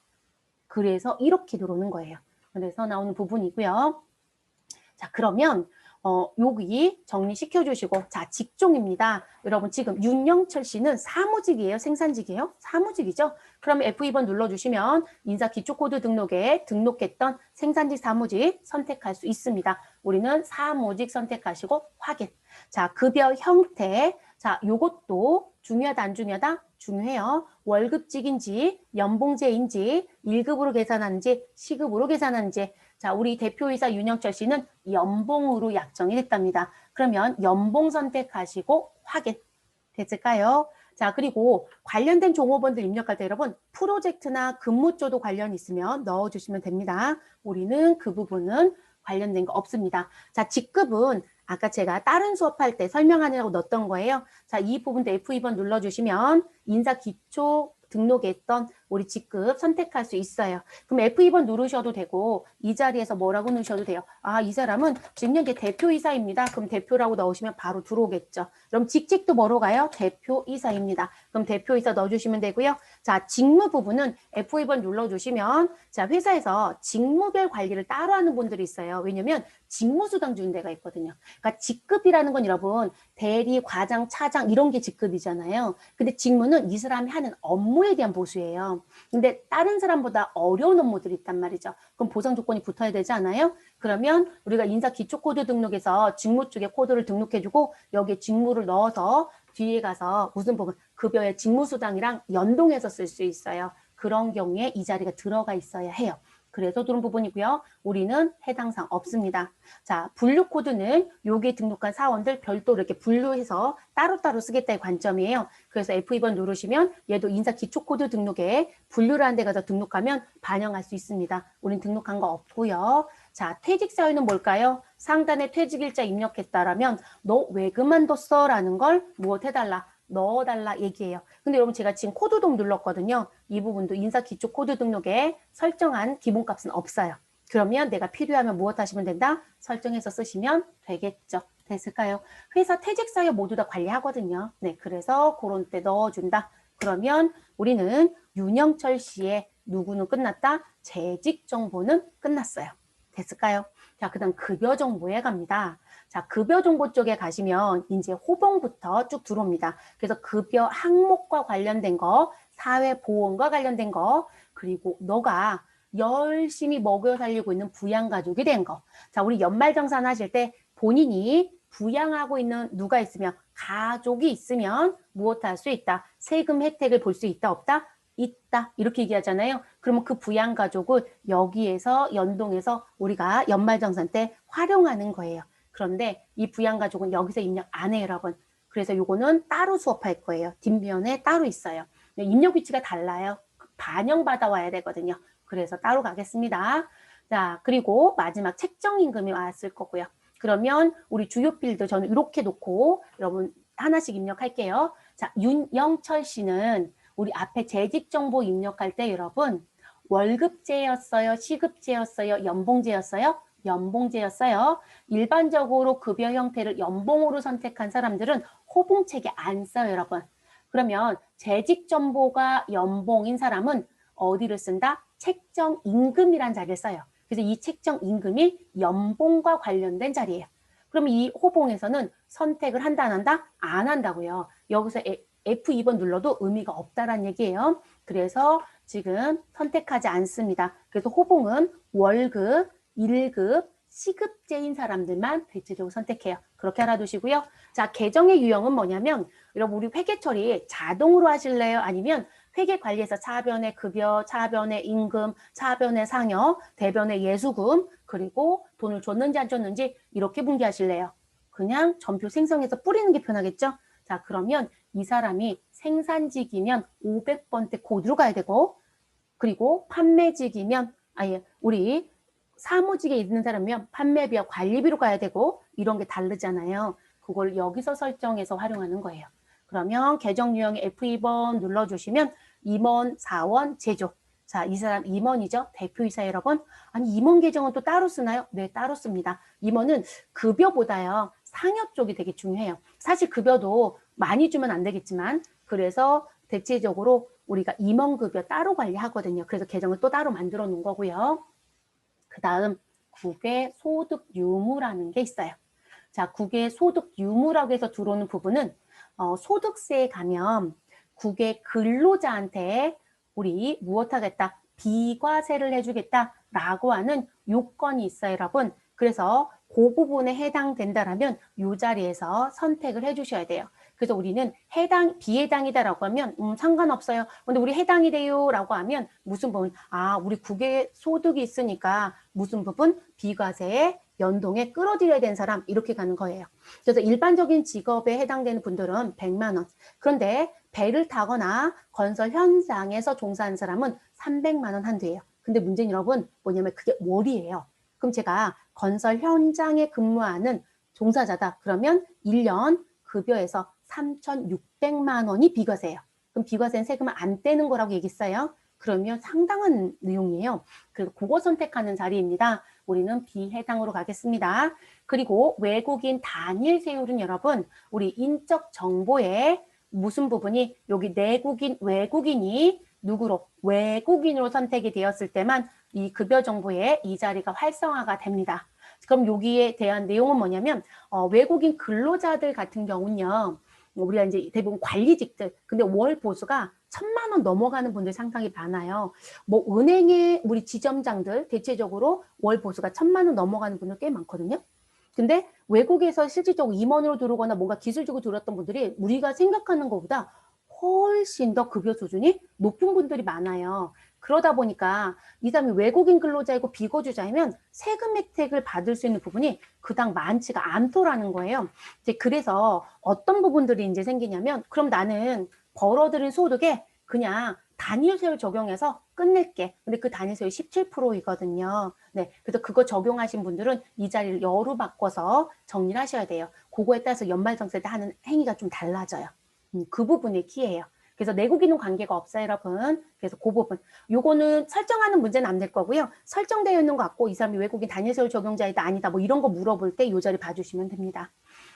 그래서 이렇게 들어오는 거예요. 그래서 나오는 부분이고요. 자, 그러면 여기 정리시켜 주시고, 자, 직종입니다. 여러분 지금 윤영철 씨는 사무직이에요? 생산직이에요? 사무직이죠? 그러면 F2번 눌러주시면 인사 기초코드 등록에 등록했던 생산직 사무직 선택할 수 있습니다. 우리는 사무직 선택하시고 확인. 자, 급여 형태. 자, 요것도 중요하다, 안 중요하다? 중요해요. 월급직인지, 연봉제인지, 1급으로 계산하는지, 시급으로 계산하는지. 자, 우리 대표이사 윤영철 씨는 연봉으로 약정이 됐답니다. 그러면 연봉 선택하시고 확인. 됐을까요? 자, 그리고 관련된 종업원들 입력할 때 여러분 프로젝트나 근무조도 관련 있으면 넣어주시면 됩니다. 우리는 그 부분은 관련된 거 없습니다. 자, 직급은 아까 제가 다른 수업할 때 설명하느라고 넣었던 거예요. 자, 이 부분도 F2번 눌러주시면 인사 기초 등록했던 우리 직급 선택할 수 있어요. 그럼 F2번 누르셔도 되고 이 자리에서 뭐라고 넣으셔도 돼요. 아, 이 사람은 지금 현재 대표이사입니다. 그럼 대표라고 넣으시면 바로 들어오겠죠. 그럼 직책도 뭐로 가요? 대표이사입니다. 그럼 대표이사 넣어주시면 되고요. 자, 직무 부분은 F2번 눌러주시면 자, 회사에서 직무별 관리를 따로 하는 분들이 있어요. 왜냐면 직무수당 주는 데가 있거든요. 그러니까 직급이라는 건 여러분 대리, 과장, 차장 이런 게 직급이잖아요. 근데 직무는 이 사람이 하는 업무에 대한 보수예요. 근데 다른 사람보다 어려운 업무들이 있단 말이죠. 그럼 보상 조건이 붙어야 되지 않아요? 그러면 우리가 인사 기초 코드 등록에서 직무 쪽에 코드를 등록해주고 여기에 직무를 넣어서 뒤에 가서 무슨 부분 급여의 직무수당이랑 연동해서 쓸 수 있어요. 그런 경우에 이 자리가 들어가 있어야 해요. 그래서 들어온 부분이고요. 우리는 해당 사항 없습니다. 자, 분류 코드는 여기에 등록한 사원들 별도로 이렇게 분류해서 따로따로 쓰겠다의 관점이에요. 그래서 F2번 누르시면 얘도 인사 기초 코드 등록에 분류를 한 데 가서 등록하면 반영할 수 있습니다. 우린 등록한 거 없고요. 자, 퇴직 사유는 뭘까요? 상단에 퇴직일자 입력했다라면 너 왜 그만뒀어? 라는 걸 무엇 해달라? 넣어달라 얘기해요. 근데 여러분 제가 지금 코드동 눌렀거든요. 이 부분도 인사 기초 코드 등록에 설정한 기본값은 없어요. 그러면 내가 필요하면 무엇 하시면 된다? 설정해서 쓰시면 되겠죠. 됐을까요? 회사 퇴직 사유 모두 다 관리하거든요. 네, 그래서 그런 때 넣어준다. 그러면 우리는 윤영철 씨의 누구는 끝났다? 재직 정보는 끝났어요. 됐을까요? 자, 그 다음 급여 정보에 갑니다. 자, 급여 정보 쪽에 가시면 이제 호봉부터 쭉 들어옵니다. 그래서 급여 항목과 관련된 거, 사회보험과 관련된 거, 그리고 너가 열심히 먹여 살리고 있는 부양가족이 된 거. 자, 우리 연말정산 하실 때 본인이 부양하고 있는 누가 있으면, 가족이 있으면 무엇할 수 있다? 세금 혜택을 볼 수 있다, 없다? 있다. 이렇게 얘기하잖아요. 그러면 그 부양가족을 여기에서 연동해서 우리가 연말정산 때 활용하는 거예요. 그런데 이 부양가족은 여기서 입력 안 해요, 여러분. 그래서 요거는 따로 수업할 거예요. 뒷면에 따로 있어요. 입력 위치가 달라요. 반영받아 와야 되거든요. 그래서 따로 가겠습니다. 자, 그리고 마지막 책정임금이 왔을 거고요. 그러면 우리 주요 필드 저는 이렇게 놓고 여러분 하나씩 입력할게요. 자, 윤영철 씨는 우리 앞에 재직 정보 입력할 때 여러분 월급제였어요? 시급제였어요? 연봉제였어요? 연봉제였어요. 일반적으로 급여 형태를 연봉으로 선택한 사람들은 호봉책에 안 써요, 여러분. 그러면 재직 정보가 연봉인 사람은 어디를 쓴다? 책정 임금이란 자리를 써요. 그래서 이 책정 임금이 연봉과 관련된 자리예요. 그럼 이 호봉에서는 선택을 한다, 안 한다? 안 한다고요. 여기서 F2번 눌러도 의미가 없다라는 얘기예요. 그래서 지금 선택하지 않습니다. 그래서 호봉은 월급, 1급, 시급제인 사람들만 대체적으로 선택해요. 그렇게 알아두시고요. 자, 계정의 유형은 뭐냐면 여러분 우리 회계 처리 자동으로 하실래요? 아니면 회계 관리에서 차변의 급여, 차변의 임금, 차변의 상여, 대변의 예수금, 그리고 돈을 줬는지 안 줬는지 이렇게 분기하실래요? 그냥 전표 생성해서 뿌리는 게 편하겠죠? 자, 그러면 이 사람이 생산직이면 500번대 코드로 가야 되고, 그리고 판매직이면 아예 우리 사무직에 있는 사람이면 판매비와 관리비로 가야 되고, 이런 게 다르잖아요. 그걸 여기서 설정해서 활용하는 거예요. 그러면 계정 유형의 F2번 눌러주시면 임원, 사원, 제조. 자, 이 사람 임원이죠. 대표이사 여러분. 아니, 임원 계정은 또 따로 쓰나요? 네, 따로 씁니다. 임원은 급여보다요, 상여 쪽이 되게 중요해요. 사실 급여도 많이 주면 안 되겠지만, 그래서 대체적으로 우리가 임원급여 따로 관리하거든요. 그래서 계정을 또 따로 만들어 놓은 거고요. 그 다음 국외 소득 유무라는 게 있어요. 자, 국외 소득 유무라고 해서 들어오는 부분은 소득세에 가면 국외 근로자한테 우리 무엇 하겠다? 비과세를 해주겠다라고 하는 요건이 있어요, 여러분. 그래서 그 부분에 해당된다라면 이 자리에서 선택을 해주셔야 돼요. 그래서 우리는 비해당이다라고 하면 상관없어요. 근데 우리 해당이 돼요라고 하면 무슨 부분? 아, 우리 국외 소득이 있으니까 무슨 부분? 비과세에 연동에 끌어들여야 되는 사람 이렇게 가는 거예요. 그래서 일반적인 직업에 해당되는 분들은 100만 원. 그런데 배를 타거나 건설 현장에서 종사하는 사람은 300만 원 한도예요. 근데 문제는 여러분 뭐냐면 그게 월이에요. 그럼 제가 건설 현장에 근무하는 종사자다. 그러면 1년 급여에서 3,600만 원이 비과세예요. 그럼 비과세는 세금을 안 떼는 거라고 얘기했어요. 그러면 상당한 내용이에요. 그래서 그거 선택하는 자리입니다. 우리는 비해당으로 가겠습니다. 그리고 외국인 단일 세율은 여러분 우리 인적 정보에 무슨 부분이 여기 내국인, 외국인이 누구로? 외국인으로 선택이 되었을 때만 이 급여 정보에 이 자리가 활성화가 됩니다. 그럼 여기에 대한 내용은 뭐냐면 외국인 근로자들 같은 경우는요. 우리가 이제 대부분 관리직들 근데 월 보수가 1,000만 원 넘어가는 분들 상당히 많아요. 뭐 은행의 우리 지점장들 대체적으로 월 보수가 1,000만 원 넘어가는 분들 꽤 많거든요. 근데 외국에서 실질적으로 임원으로 들어오거나 뭔가 기술 주고 들어왔던 분들이 우리가 생각하는 것보다 훨씬 더 급여 수준이 높은 분들이 많아요. 그러다 보니까 이 사람이 외국인 근로자이고 비거주자이면 세금 혜택을 받을 수 있는 부분이 그닥 많지가 않더라는 거예요. 이제 그래서 어떤 부분들이 이제 생기냐면 그럼 나는 벌어들인 소득에 그냥 단일세율 적용해서 끝낼게. 근데 그 단일세율이 17%이거든요. 네, 그래서 그거 적용하신 분들은 이 자리를 여로 바꿔서 정리를 하셔야 돼요. 그거에 따라서 연말정산 때 하는 행위가 좀 달라져요. 그 부분이 키예요. 그래서 내국인은 관계가 없어요, 여러분. 그래서 그 부분. 요거는 설정하는 문제는 안 될 거고요. 설정되어 있는 것 같고 이 사람이 외국인 단일세율 적용자이다 아니다 뭐 이런 거 물어볼 때 이 자리 봐주시면 됩니다.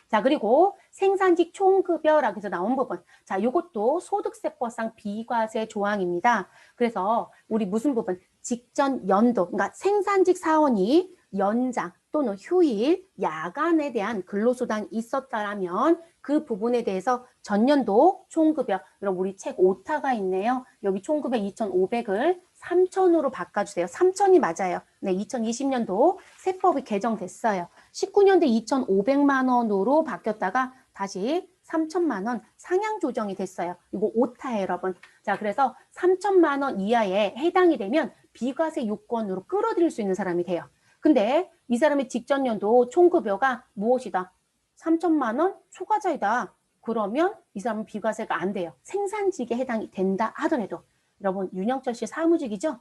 자, 그리고 생산직 총급여라고 해서 나온 부분. 자, 요것도 소득세법상 비과세 조항입니다. 그래서 우리 무슨 부분? 직전 연도, 그러니까 생산직 사원이 연장 또는 휴일, 야간에 대한 근로수당이 있었다면 그 부분에 대해서 전년도 총급여, 여러분 우리 책 오타가 있네요. 여기 총급여 2,500을 3천으로 바꿔주세요. 3천이 맞아요. 네, 2020년도 세법이 개정됐어요. 19년도 2,500만 원으로 바뀌었다가 다시 3천만 원 상향 조정이 됐어요. 이거 오타예요, 여러분. 자, 그래서 3천만 원 이하에 해당이 되면 비과세 요건으로 끌어들일 수 있는 사람이 돼요. 근데 이 사람의 직전 연도 총급여가 무엇이다? 3천만 원 초과자이다. 그러면 이 사람은 비과세가 안 돼요. 생산직에 해당이 된다 하더라도. 여러분, 윤영철 씨 사무직이죠?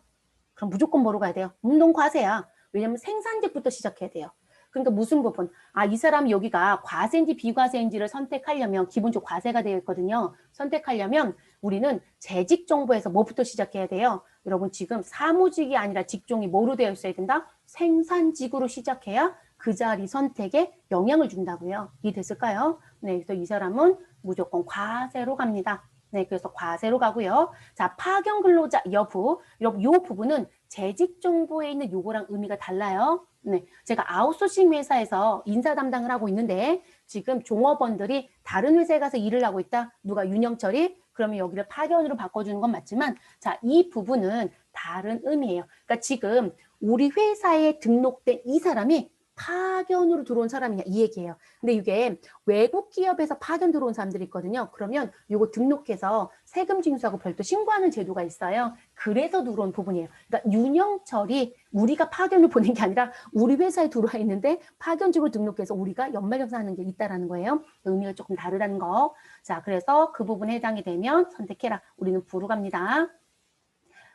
그럼 무조건 뭐로 가야 돼요? 운동과세야. 왜냐면 생산직부터 시작해야 돼요. 그러니까 무슨 부분? 아, 이 사람이 여기가 과세인지 비과세인지를 선택하려면 기본적으로 과세가 되어 있거든요. 선택하려면 우리는 재직 정보에서 뭐부터 시작해야 돼요? 여러분 지금 사무직이 아니라 직종이 뭐로 되어 있어야 된다? 생산직으로 시작해야 그 자리 선택에 영향을 준다고요. 이해됐을까요? 네, 그래서 이 사람은 무조건 과세로 갑니다. 네, 그래서 과세로 가고요. 자, 파견 근로자 여부. 여러분, 요 부분은 재직 정보에 있는 요거랑 의미가 달라요. 네, 제가 아웃소싱 회사에서 인사 담당을 하고 있는데 지금 종업원들이 다른 회사에 가서 일을 하고 있다. 누가 윤영철이? 그러면 여기를 파견으로 바꿔주는 건 맞지만 자, 이 부분은 다른 의미예요. 그러니까 지금 우리 회사에 등록된 이 사람이 파견으로 들어온 사람이냐 이 얘기예요. 근데 이게 외국 기업에서 파견 들어온 사람들이 있거든요. 그러면 이거 등록해서 세금 징수하고 별도 신고하는 제도가 있어요. 그래서 들어온 부분이에요. 그러니까 윤영철이 우리가 파견을 보낸 게 아니라 우리 회사에 들어와 있는데 파견직으로 등록해서 우리가 연말정산하는 게 있다라는 거예요. 의미가 조금 다르다는 거. 자, 그래서 그 부분에 해당이 되면 선택해라. 우리는 부로 갑니다.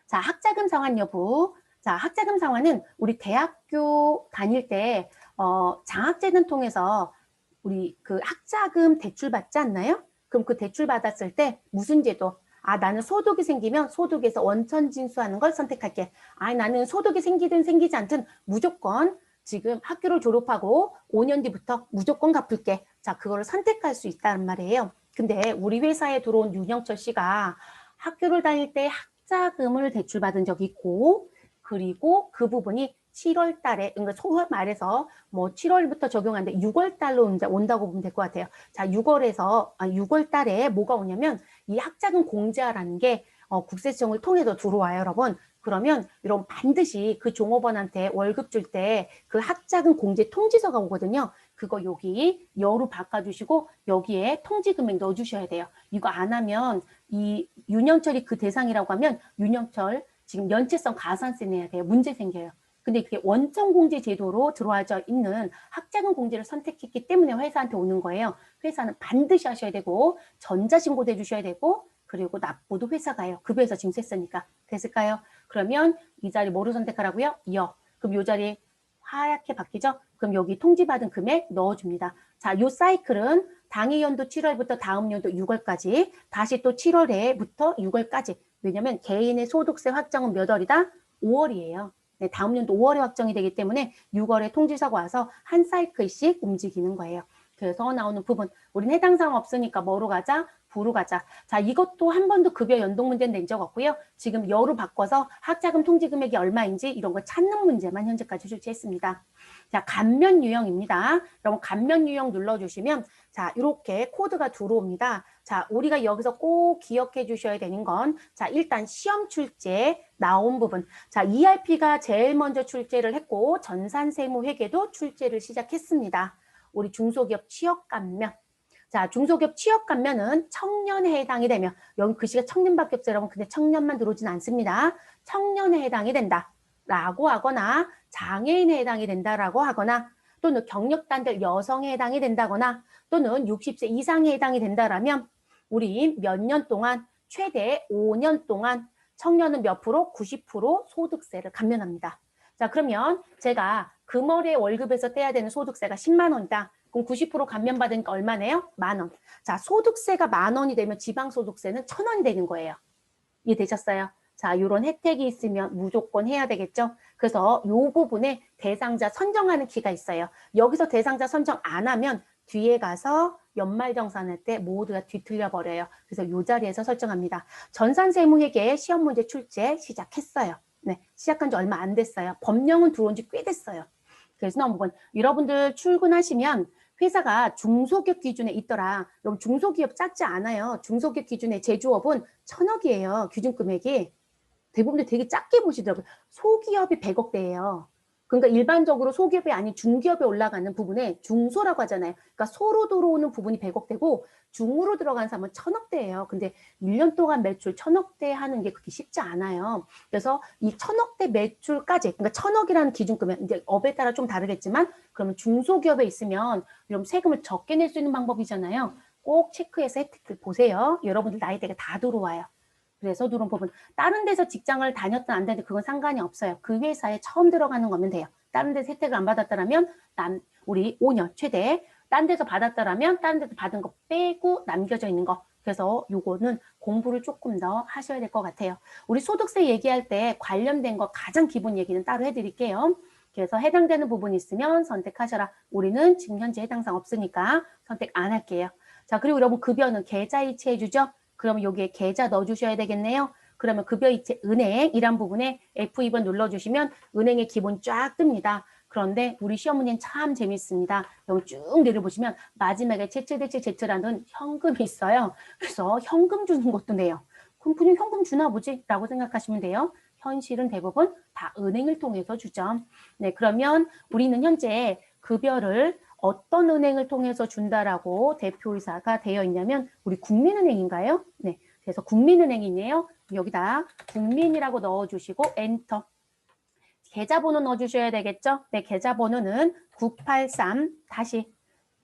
자, 학자금 상환 여부. 자, 학자금 상환은 우리 대학교 다닐 때 장학재단 통해서 우리 그 학자금 대출 받지 않나요? 그럼 그 대출 받았을 때 무슨 제도? 아, 나는 소득이 생기면 소득에서 원천 징수하는 걸 선택할게. 아, 나는 소득이 생기든 생기지 않든 무조건 지금 학교를 졸업하고 5년 뒤부터 무조건 갚을게. 자, 그거를 선택할 수 있다는 말이에요. 근데 우리 회사에 들어온 윤영철 씨가 학교를 다닐 때 학자금을 대출받은 적이 있고 그리고 그 부분이 7월 달에, 그러니까 소위 말해서 뭐 7월부터 적용하는데 6월 달로 이제 온다고 보면 될 것 같아요. 자, 6월 달에 뭐가 오냐면 이 학자금 공제라는 게 국세청을 통해서 들어와요, 여러분. 그러면 여러분 반드시 그 종업원한테 월급 줄 때 그 학자금 공제 통지서가 오거든요. 그거 여기 여로 바꿔주시고 여기에 통지 금액 넣어주셔야 돼요. 이거 안 하면 이 윤영철이 그 대상이라고 하면 윤영철 지금 연체성 가산세 내야 돼요. 문제 생겨요. 근데 그게 원천 공제 제도로 들어와져 있는 학자금 공제를 선택했기 때문에 회사한테 오는 거예요. 회사는 반드시 하셔야 되고 전자신고도 해주셔야 되고 그리고 납부도 회사가 해요. 급여에서 징수했으니까. 됐을까요? 그러면 이 자리 뭐로 선택하라고요? 그럼 이 자리 하얗게 바뀌죠? 그럼 여기 통지받은 금액 넣어줍니다. 자, 요 사이클은 당해 연도 7월부터 다음 연도 6월까지 다시 또 7월에부터 6월까지 왜냐면 개인의 소득세 확정은 몇 월이다? 5월이에요. 네, 다음 연도 5월에 확정이 되기 때문에 6월에 통지서가 와서 한 사이클씩 움직이는 거예요. 그래서 나오는 부분, 우린 해당 사항 없으니까 뭐로 가자? 부로 가자. 자, 이것도 한 번도 급여 연동 문제는 낸 적 없고요. 지금 여로 바꿔서 학자금 통지 금액이 얼마인지 이런 걸 찾는 문제만 현재까지 출제했습니다. 자, 감면 유형입니다. 여러분 감면 유형 눌러주시면 자, 이렇게 코드가 들어옵니다. 자, 우리가 여기서 꼭 기억해 주셔야 되는 건 자, 일단 시험 출제 나온 부분. 자, ERP가 제일 먼저 출제를 했고 전산세무회계도 출제를 시작했습니다. 우리 중소기업 취업 감면. 자, 중소기업 취업 감면은 청년에 해당이 되며 여기 글씨가 청년밖에 없어요, 여러분. 근데 청년만 들어오진 않습니다. 청년에 해당이 된다라고 하거나 장애인에 해당이 된다라고 하거나 또는 경력단절 여성에 해당이 된다거나 또는 60세 이상에 해당이 된다라면 우리 몇 년 동안 최대 5년 동안 청년은 몇 프로? 90% 소득세를 감면합니다. 자, 그러면 제가 금월에 월급에서 떼야 되는 소득세가 10만 원이다. 그럼 90% 감면받으니까 얼마네요? 만 원. 자, 소득세가 만 원이 되면 지방소득세는 1,000원이 되는 거예요. 이해되셨어요? 자, 이런 혜택이 있으면 무조건 해야 되겠죠? 그래서 이 부분에 대상자 선정하는 키가 있어요. 여기서 대상자 선정 안 하면 뒤에 가서 연말정산할 때 모두가 뒤틀려 버려요. 그래서 이 자리에서 설정합니다. 전산세무회계 시험 문제 출제 시작했어요. 네, 시작한 지 얼마 안 됐어요. 법령은 들어온 지 꽤 됐어요. 그래서 넘어간 여러분들 출근하시면 회사가 중소기업 기준에 있더라. 여러분 중소기업 작지 않아요. 중소기업 기준의 제조업은 1,000억이에요. 기준 금액이. 대부분 되게 작게 보시더라고요. 소기업이 100억대예요. 그러니까 일반적으로 소기업이 아닌 중기업에 올라가는 부분에 중소라고 하잖아요. 그러니까 소로 들어오는 부분이 100억대고 중으로 들어간 사람은 1000억대예요. 근데 1년 동안 매출 1000억대 하는 게 그렇게 쉽지 않아요. 그래서 이 1000억대 매출까지, 그러니까 1000억이라는 기준금은 이제 업에 따라 좀 다르겠지만, 그러면 중소기업에 있으면 이런 세금을 적게 낼 수 있는 방법이잖아요. 꼭 체크해서 혜택들 보세요. 여러분들 나이대가 다 들어와요. 그래서 누런 부분, 다른 데서 직장을 다녔든 안 다녔든 그건 상관이 없어요. 그 회사에 처음 들어가는 거면 돼요. 다른 데서 혜택을 안 받았다라면 우리 5년 최대, 딴 데서 받았다라면 다른 데서 받은 거 빼고 남겨져 있는 거. 그래서 요거는 공부를 조금 더 하셔야 될 것 같아요. 우리 소득세 얘기할 때 관련된 거 가장 기본 얘기는 따로 해드릴게요. 그래서 해당되는 부분이 있으면 선택하셔라. 우리는 지금 현재 해당 사항 없으니까 선택 안 할게요. 자, 그리고 여러분 급여는 계좌이체 해주죠? 그러면 여기에 계좌 넣어주셔야 되겠네요. 그러면 급여이체 은행이란 부분에 F2번 눌러주시면 은행의 기본 쫙 뜹니다. 그런데 우리 시어머니는 참 재밌습니다. 여기 쭉 내려보시면 마지막에 제출라는 현금이 있어요. 그래서 현금 주는 것도 내요. 그럼 그냥 현금 주나 보지? 라고 생각하시면 돼요. 현실은 대부분 다 은행을 통해서 주죠. 네, 그러면 우리는 현재 급여를 어떤 은행을 통해서 준다라고 대표이사가 되어 있냐면 우리 국민은행인가요? 네, 그래서 국민은행이네요. 여기다 국민이라고 넣어주시고 엔터. 계좌번호 넣어주셔야 되겠죠? 네, 계좌번호는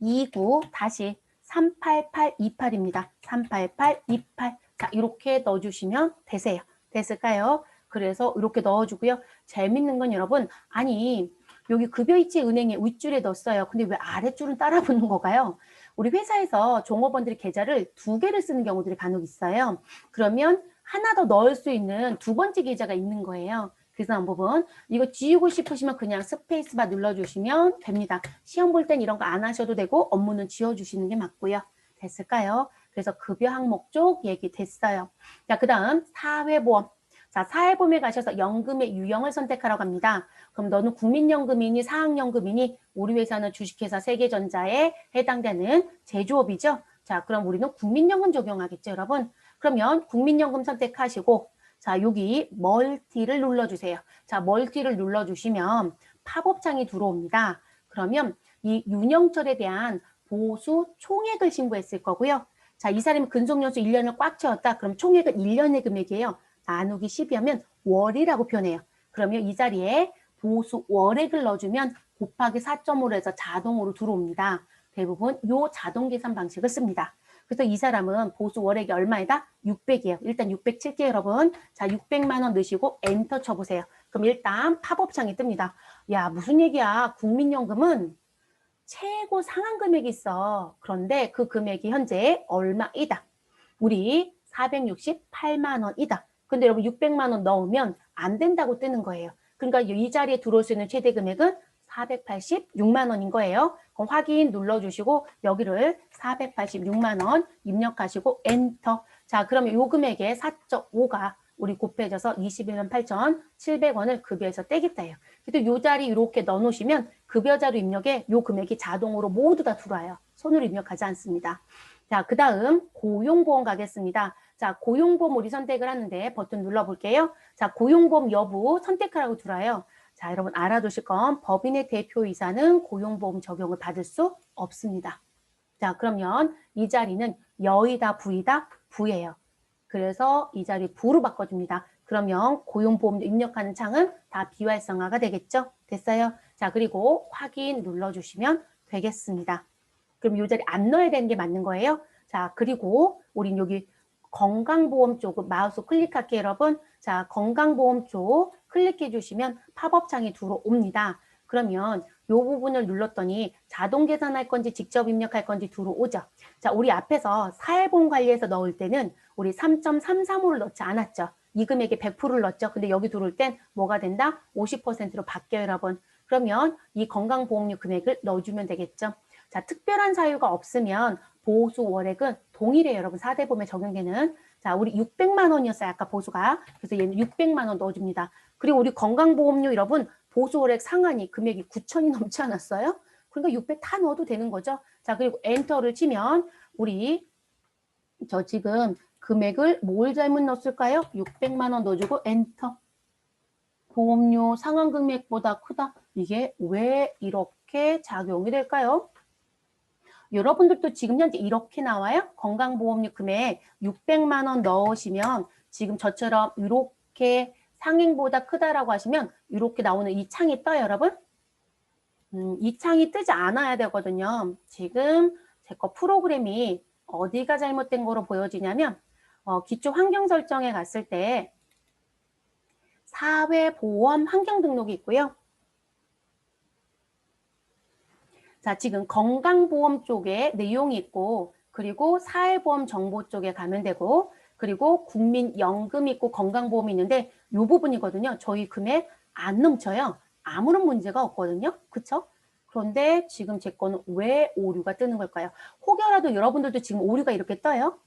983-29-38828입니다. 38828. 자, 이렇게 넣어주시면 되세요. 됐을까요? 그래서 이렇게 넣어주고요. 재밌는 건 여러분, 아니 여기 급여이체 은행에 윗줄에 넣었어요. 근데 왜 아랫줄은 따라 붙는 건가요? 우리 회사에서 종업원들이 계좌를 2개를 쓰는 경우들이 간혹 있어요. 그러면 하나 더 넣을 수 있는 두 번째 계좌가 있는 거예요. 그래서 한 부분 이거 지우고 싶으시면 그냥 스페이스바 눌러주시면 됩니다. 시험 볼 땐 이런 거 안 하셔도 되고 업무는 지워주시는 게 맞고요. 됐을까요? 그래서 급여 항목 쪽 얘기 됐어요. 자, 그 다음 사회보험. 자, 사회보험에 가셔서 연금의 유형을 선택하라고 합니다. 그럼 너는 국민연금이니 사학연금이니 우리 회사는 주식회사 세계전자에 해당되는 제조업이죠. 자, 그럼 우리는 국민연금 적용하겠죠, 여러분? 그러면 국민연금 선택하시고 자, 여기 멀티를 눌러주세요. 자, 멀티를 눌러주시면 팝업창이 들어옵니다. 그러면 이 윤영철에 대한 보수 총액을 신고했을 거고요. 자, 이 사람이 근속연수 1년을 꽉 채웠다. 그럼 총액은 1년의 금액이에요. 나누기 12하면 월이라고 표현해요. 그러면 이 자리에 보수 월액을 넣어주면 곱하기 4.5로 해서 자동으로 들어옵니다. 대부분 요 자동 계산 방식을 씁니다. 그래서 이 사람은 보수 월액이 얼마이다? 600이에요. 일단 600 칠게요, 여러분. 자, 600만 원 넣으시고 엔터 쳐보세요. 그럼 일단 팝업창이 뜹니다. 야, 무슨 얘기야. 국민연금은 최고 상한 금액이 있어. 그런데 그 금액이 현재 얼마이다? 우리 468만 원이다. 근데 여러분 600만 원 넣으면 안 된다고 뜨는 거예요. 그러니까 이 자리에 들어올 수 있는 최대 금액은 486만 원인 거예요. 그럼 확인 눌러주시고 여기를 486만 원 입력하시고 엔터. 자, 그러면 요 금액의 4.5가 우리 곱해져서 21만 8,700원을 급여에서 떼겠다예요. 그래도 요 자리 이렇게 넣어놓으시면 급여자료 입력에 요 금액이 자동으로 모두 다 들어와요. 손으로 입력하지 않습니다. 자, 그 다음 고용보험 가겠습니다. 자, 고용보험 우리 선택을 하는데 버튼 눌러볼게요. 자, 고용보험 여부 선택하라고 들어와요. 자, 여러분 알아두실 건 법인의 대표이사는 고용보험 적용을 받을 수 없습니다. 자, 그러면 이 자리는 여이다 부이다? 부예요. 그래서 이 자리 부로 바꿔줍니다. 그러면 고용보험료 입력하는 창은 다 비활성화가 되겠죠? 됐어요? 자, 그리고 확인 눌러주시면 되겠습니다. 그럼 이 자리 안 넣어야 되는 게 맞는 거예요. 자, 그리고 우린 여기 건강보험 쪽 마우스 클릭할게요, 여러분. 자, 건강보험 쪽 클릭해 주시면 팝업창이 들어옵니다. 그러면 이 부분을 눌렀더니 자동 계산할 건지 직접 입력할 건지 들어오죠. 자, 우리 앞에서 사회보험 관리에서 넣을 때는 우리 3.335를 넣지 않았죠. 이 금액에 100%를 넣었죠. 근데 여기 들어올 땐 뭐가 된다? 50%로 바뀌어요, 여러분. 그러면 이 건강보험료 금액을 넣어주면 되겠죠. 자, 특별한 사유가 없으면 보수 월액은 동일해요, 여러분. 4대 보험에 적용되는. 자, 우리 600만 원이었어요, 아까 보수가. 그래서 얘는 600만 원 넣어줍니다. 그리고 우리 건강보험료 여러분, 보수 월액 상한이 금액이 9천이 넘지 않았어요? 그러니까 600 다 넣어도 되는 거죠. 자, 그리고 엔터를 치면 우리 저 지금 금액을 뭘 잘못 넣었을까요? 600만 원 넣어주고 엔터. 보험료 상환 금액보다 크다. 이게 왜 이렇게 작용이 될까요? 여러분들도 지금 현재 이렇게 나와요. 건강보험료 금액 600만 원 넣으시면 지금 저처럼 이렇게 상행보다 크다라고 하시면 이렇게 나오는 이 창이 떠요, 여러분. 이 창이 뜨지 않아야 되거든요. 지금 제 거 프로그램이 어디가 잘못된 거로 보여지냐면 기초 환경 설정에 갔을 때 사회보험 환경 등록이 있고요. 자, 지금 건강보험 쪽에 내용이 있고 그리고 사회보험 정보 쪽에 가면 되고 그리고 국민연금 있고 건강보험이 있는데 이 부분이거든요. 저희 금액 안 넘쳐요. 아무런 문제가 없거든요. 그쵸? 그런데 지금 제 거는 왜 오류가 뜨는 걸까요? 혹여라도 여러분들도 지금 오류가 이렇게 떠요?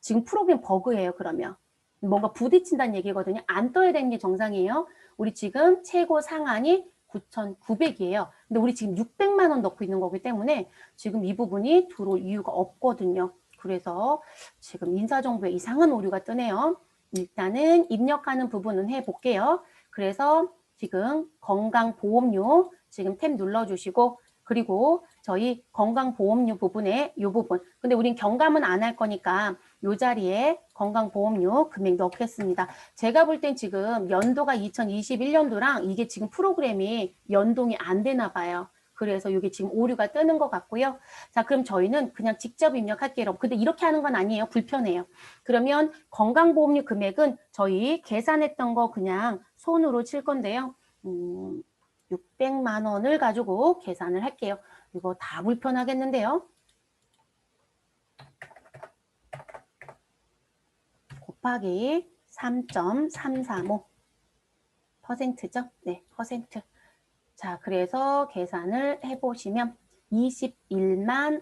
지금 프로그램 버그예요, 그러면. 뭔가 부딪힌다는 얘기거든요. 안 떠야 되는 게 정상이에요. 우리 지금 최고 상한이 9,900이에요. 근데 우리 지금 600만 원 넣고 있는 거기 때문에 지금 이 부분이 들어올 이유가 없거든요. 그래서 지금 인사정보에 이상한 오류가 뜨네요. 일단은 입력하는 부분은 해볼게요. 그래서 지금 건강보험료 지금 탭 눌러주시고 그리고 저희 건강보험료 부분에 이 부분. 근데 우린 경감은 안 할 거니까 이 자리에 건강보험료 금액 넣겠습니다. 제가 볼 땐 지금 연도가 2021년도랑 이게 지금 프로그램이 연동이 안 되나 봐요. 그래서 이게 지금 오류가 뜨는 것 같고요. 자, 그럼 저희는 그냥 직접 입력할게요. 근데 이렇게 하는 건 아니에요. 불편해요. 그러면 건강보험료 금액은 저희 계산했던 거 그냥 손으로 칠 건데요. 600만 원을 가지고 계산을 할게요. 이거 다 불편하겠는데요. 곱하기 3.335%죠? 네, 퍼센트. 자, 그래서 계산을 해보시면 20만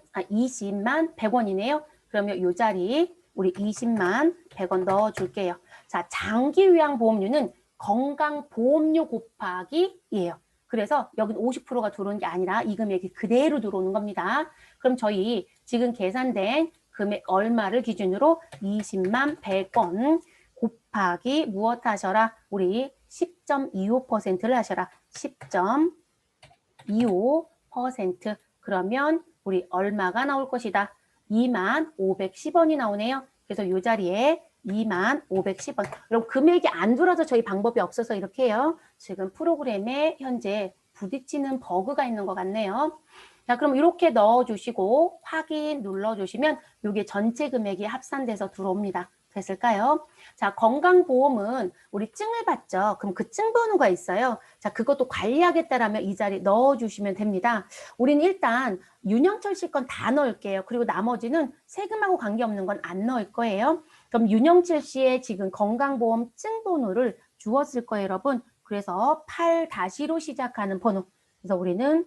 100원이네요. 그러면 이 자리 우리 20만 100원 넣어줄게요. 자, 장기요양보험료는 건강보험료 곱하기 예요. 그래서 여기는 50%가 들어오는 게 아니라 이 금액이 그대로 들어오는 겁니다. 그럼 저희 지금 계산된 금액 얼마를 기준으로 20만 100원 곱하기 무엇 하셔라? 우리 10.25%를 하셔라. 10.25%. 그러면 우리 얼마가 나올 것이다? 2만 510원이 나오네요. 그래서 이 자리에 2만 510원. 여러분 금액이 안 들어서 저희 방법이 없어서 이렇게 해요. 지금 프로그램에 현재 부딪히는 버그가 있는 것 같네요. 자, 그럼 이렇게 넣어주시고 확인 눌러주시면 이게 전체 금액이 합산돼서 들어옵니다. 됐을까요? 자, 건강보험은 우리 증을 받죠. 그럼 그 증번호가 있어요. 자, 그것도 관리하겠다라면 이 자리 넣어주시면 됩니다. 우리는 일단 윤영철 씨 건 다 넣을게요. 그리고 나머지는 세금하고 관계없는 건 안 넣을 거예요. 그럼 윤영철 씨의 지금 건강보험 증번호를 주었을 거예요, 여러분. 그래서 8-로 시작하는 번호. 그래서 우리는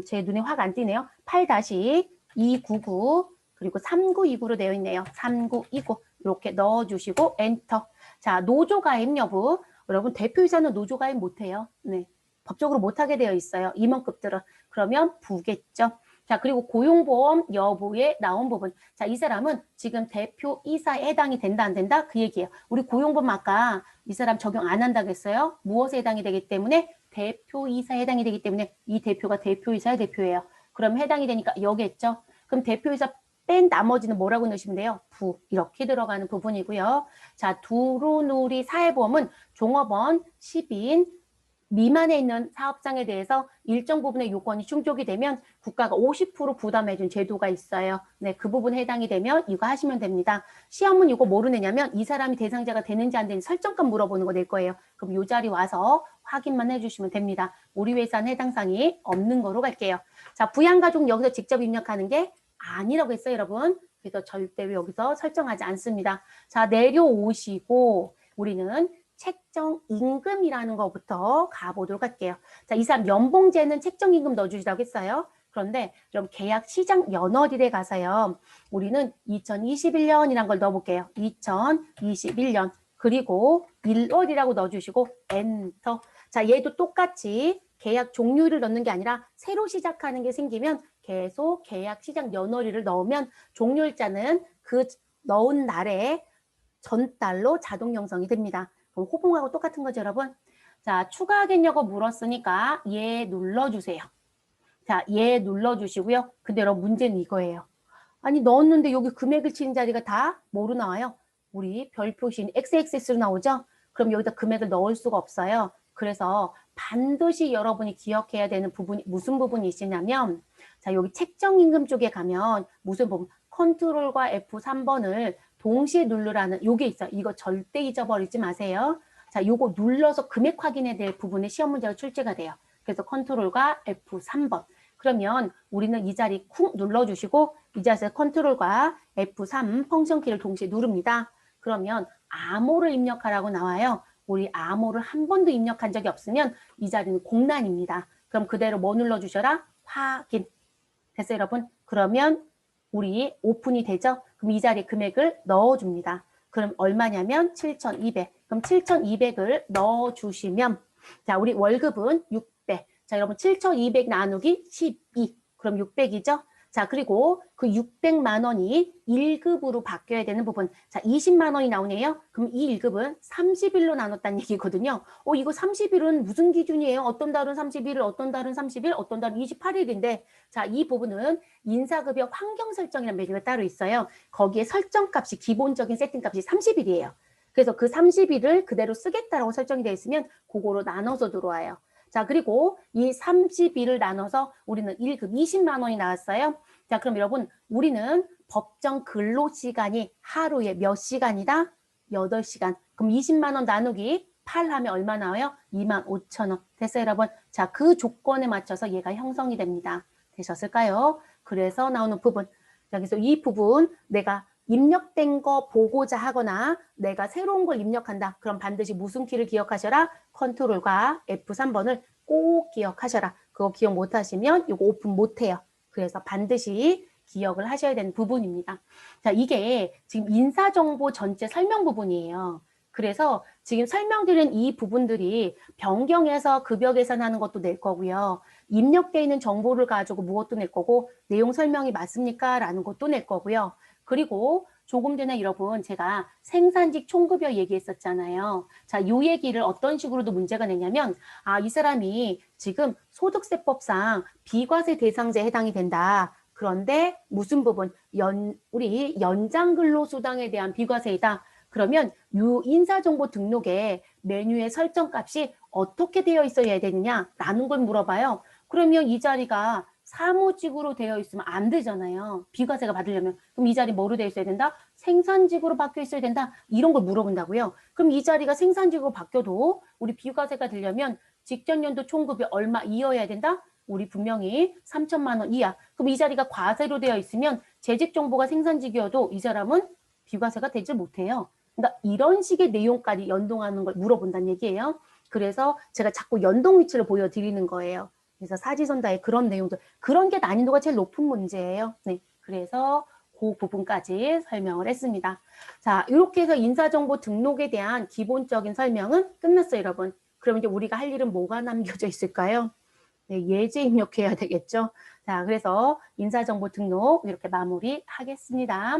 제 눈에 확 안 띄네요. 8-299 그리고 3929로 되어 있네요. 3929 이렇게 넣어주시고 엔터. 자, 노조가입 여부. 여러분 대표이사는 노조가입 못해요. 네, 법적으로 못하게 되어 있어요. 임원급들은. 그러면 부겠죠. 자, 그리고 고용보험 여부에 나온 부분. 자, 이 사람은 지금 대표이사에 해당이 된다 안 된다? 그 얘기예요. 우리 고용보험 아까 이 사람 적용 안 한다고 했어요. 무엇에 해당이 되기 때문에? 대표이사에 해당이 되기 때문에 이 대표가 대표이사의 대표예요. 그럼 해당이 되니까 여기겠죠. 그럼 대표이사 뺀 나머지는 뭐라고 넣으시면 돼요? 부. 이렇게 들어가는 부분이고요. 자, 두루누리 사회보험은 종업원 10인 미만에 있는 사업장에 대해서 일정 부분의 요건이 충족이 되면 국가가 50% 부담해준 제도가 있어요. 네, 그 부분에 해당이 되면 이거 하시면 됩니다. 시험은 이거 뭐로 내냐면 이 사람이 대상자가 되는지 안 되는지 설정값 물어보는 거 낼 거예요. 그럼 이 자리 와서 확인만 해주시면 됩니다. 우리 회사는 해당 사항이 없는 거로 갈게요. 자, 부양가족 여기서 직접 입력하는 게 아니라고 했어요, 여러분. 그래서 절대 여기서 설정하지 않습니다. 자, 내려오시고 우리는 책정 임금이라는 것부터 가보도록 할게요. 자, 이 사람 연봉제는 책정 임금 넣어주시라고 했어요. 그런데 좀 계약 시장 연월일에 가서요. 우리는 2021년이란 걸 넣어볼게요. 2021년. 그리고 1월이라고 넣어주시고 엔터. 자, 얘도 똑같이 계약 종료일을 넣는 게 아니라 새로 시작하는 게 생기면 계속 계약 시장 연월일을 넣으면 종료일자는 그 넣은 날에 전달로 자동 형성이 됩니다. 그럼 호봉하고 똑같은 거죠, 여러분? 자, 추가하겠냐고 물었으니까 얘 눌러주세요. 자, 얘 눌러주시고요. 근데 여러분 문제는 이거예요. 아니 넣었는데 여기 금액을 치는 자리가 다 뭐로 나와요? 우리 별 표시인 XXS로 나오죠? 그럼 여기다 금액을 넣을 수가 없어요. 그래서 반드시 여러분이 기억해야 되는 부분이 무슨 부분이 있으냐면 자, 여기 책정임금 쪽에 가면 무슨 부분? 컨트롤과 F3번을 동시에 누르라는 요게 있어요. 이거 절대 잊어버리지 마세요. 자, 요거 눌러서 금액 확인해야 될 부분에 시험 문제가 출제가 돼요. 그래서 컨트롤과 F3번. 그러면 우리는 이 자리 쿵 눌러주시고 이 자리에서 컨트롤과 F3 펑션 키를 동시에 누릅니다. 그러면 암호를 입력하라고 나와요. 우리 암호를 한 번도 입력한 적이 없으면 이 자리는 공란입니다. 그럼 그대로 뭐 눌러주셔라? 확인. 됐어요, 여러분? 그러면 우리 오픈이 되죠? 그럼 이 자리에 금액을 넣어줍니다. 그럼 얼마냐면 7,200. 그럼 7,200을 넣어주시면 자, 우리 월급은 600. 자, 여러분 7,200 나누기 12. 그럼 600이죠? 자, 그리고 그 600만 원이 1급으로 바뀌어야 되는 부분. 자, 20만 원이 나오네요. 그럼 이 1급은 30일로 나눴다는 얘기거든요. 이거 30일은 무슨 기준이에요? 어떤 달은 30일, 어떤 달은 30일, 어떤 달은 28일인데 자, 이 부분은 인사급여 환경 설정이라는 메뉴가 따로 있어요. 거기에 설정값이 기본적인 세팅값이 30일이에요. 그래서 그 30일을 그대로 쓰겠다라고 설정이 되어 있으면 그거로 나눠서 들어와요. 자, 그리고 이 30일을 나눠서 우리는 1급 20만 원이 나왔어요. 자, 그럼 여러분, 우리는 법정 근로시간이 하루에 몇 시간이다? 8시간. 그럼 20만 원 나누기 8 하면 얼마 나와요? 25,000원. 됐어요, 여러분? 자, 그 조건에 맞춰서 얘가 형성이 됩니다. 되셨을까요? 그래서 나오는 부분. 자, 그래서 이 부분 내가 입력된 거 보고자 하거나 내가 새로운 걸 입력한다. 그럼 반드시 무슨 키를 기억하셔라? 컨트롤과 F3번을 꼭 기억하셔라. 그거 기억 못하시면 이거 오픈 못해요. 그래서 반드시 기억을 하셔야 되는 부분입니다. 자, 이게 지금 인사정보 전체 설명 부분이에요. 그래서 지금 설명드린 이 부분들이 변경해서 급여 계산하는 것도 낼 거고요. 입력되어 있는 정보를 가지고 무엇도 낼 거고 내용 설명이 맞습니까? 라는 것도 낼 거고요. 그리고 조금 전에 여러분 제가 생산직 총급여 얘기했었잖아요. 자, 요 얘기를 어떤 식으로도 문제가 내냐면 이 사람이 지금 소득세법상 비과세 대상자에 해당이 된다. 그런데 무슨 부분? 우리 연장근로수당에 대한 비과세이다. 그러면 요 인사정보 등록에 메뉴의 설정값이 어떻게 되어 있어야 되느냐라는 걸 물어봐요. 그러면 이 자리가 사무직으로 되어 있으면 안 되잖아요. 비과세가 받으려면. 그럼 이 자리 뭐로 되어 있어야 된다? 생산직으로 바뀌어 있어야 된다? 이런 걸 물어본다고요. 그럼 이 자리가 생산직으로 바뀌어도 우리 비과세가 되려면 직전 연도 총급이 얼마 이어야 된다? 우리 분명히 3천만 원 이하. 그럼 이 자리가 과세로 되어 있으면 재직 정보가 생산직이어도 이 사람은 비과세가 되지 못해요. 그러니까 이런 식의 내용까지 연동하는 걸 물어본다는 얘기예요. 그래서 제가 자꾸 연동 위치를 보여드리는 거예요. 그래서 사지선다의 그런 내용들, 그런 게 난이도가 제일 높은 문제예요. 네, 그래서 그 부분까지 설명을 했습니다. 자, 이렇게 해서 인사정보 등록에 대한 기본적인 설명은 끝났어요, 여러분. 그럼 이제 우리가 할 일은 뭐가 남겨져 있을까요? 네, 예제 입력해야 되겠죠. 자, 그래서 인사정보 등록 이렇게 마무리하겠습니다.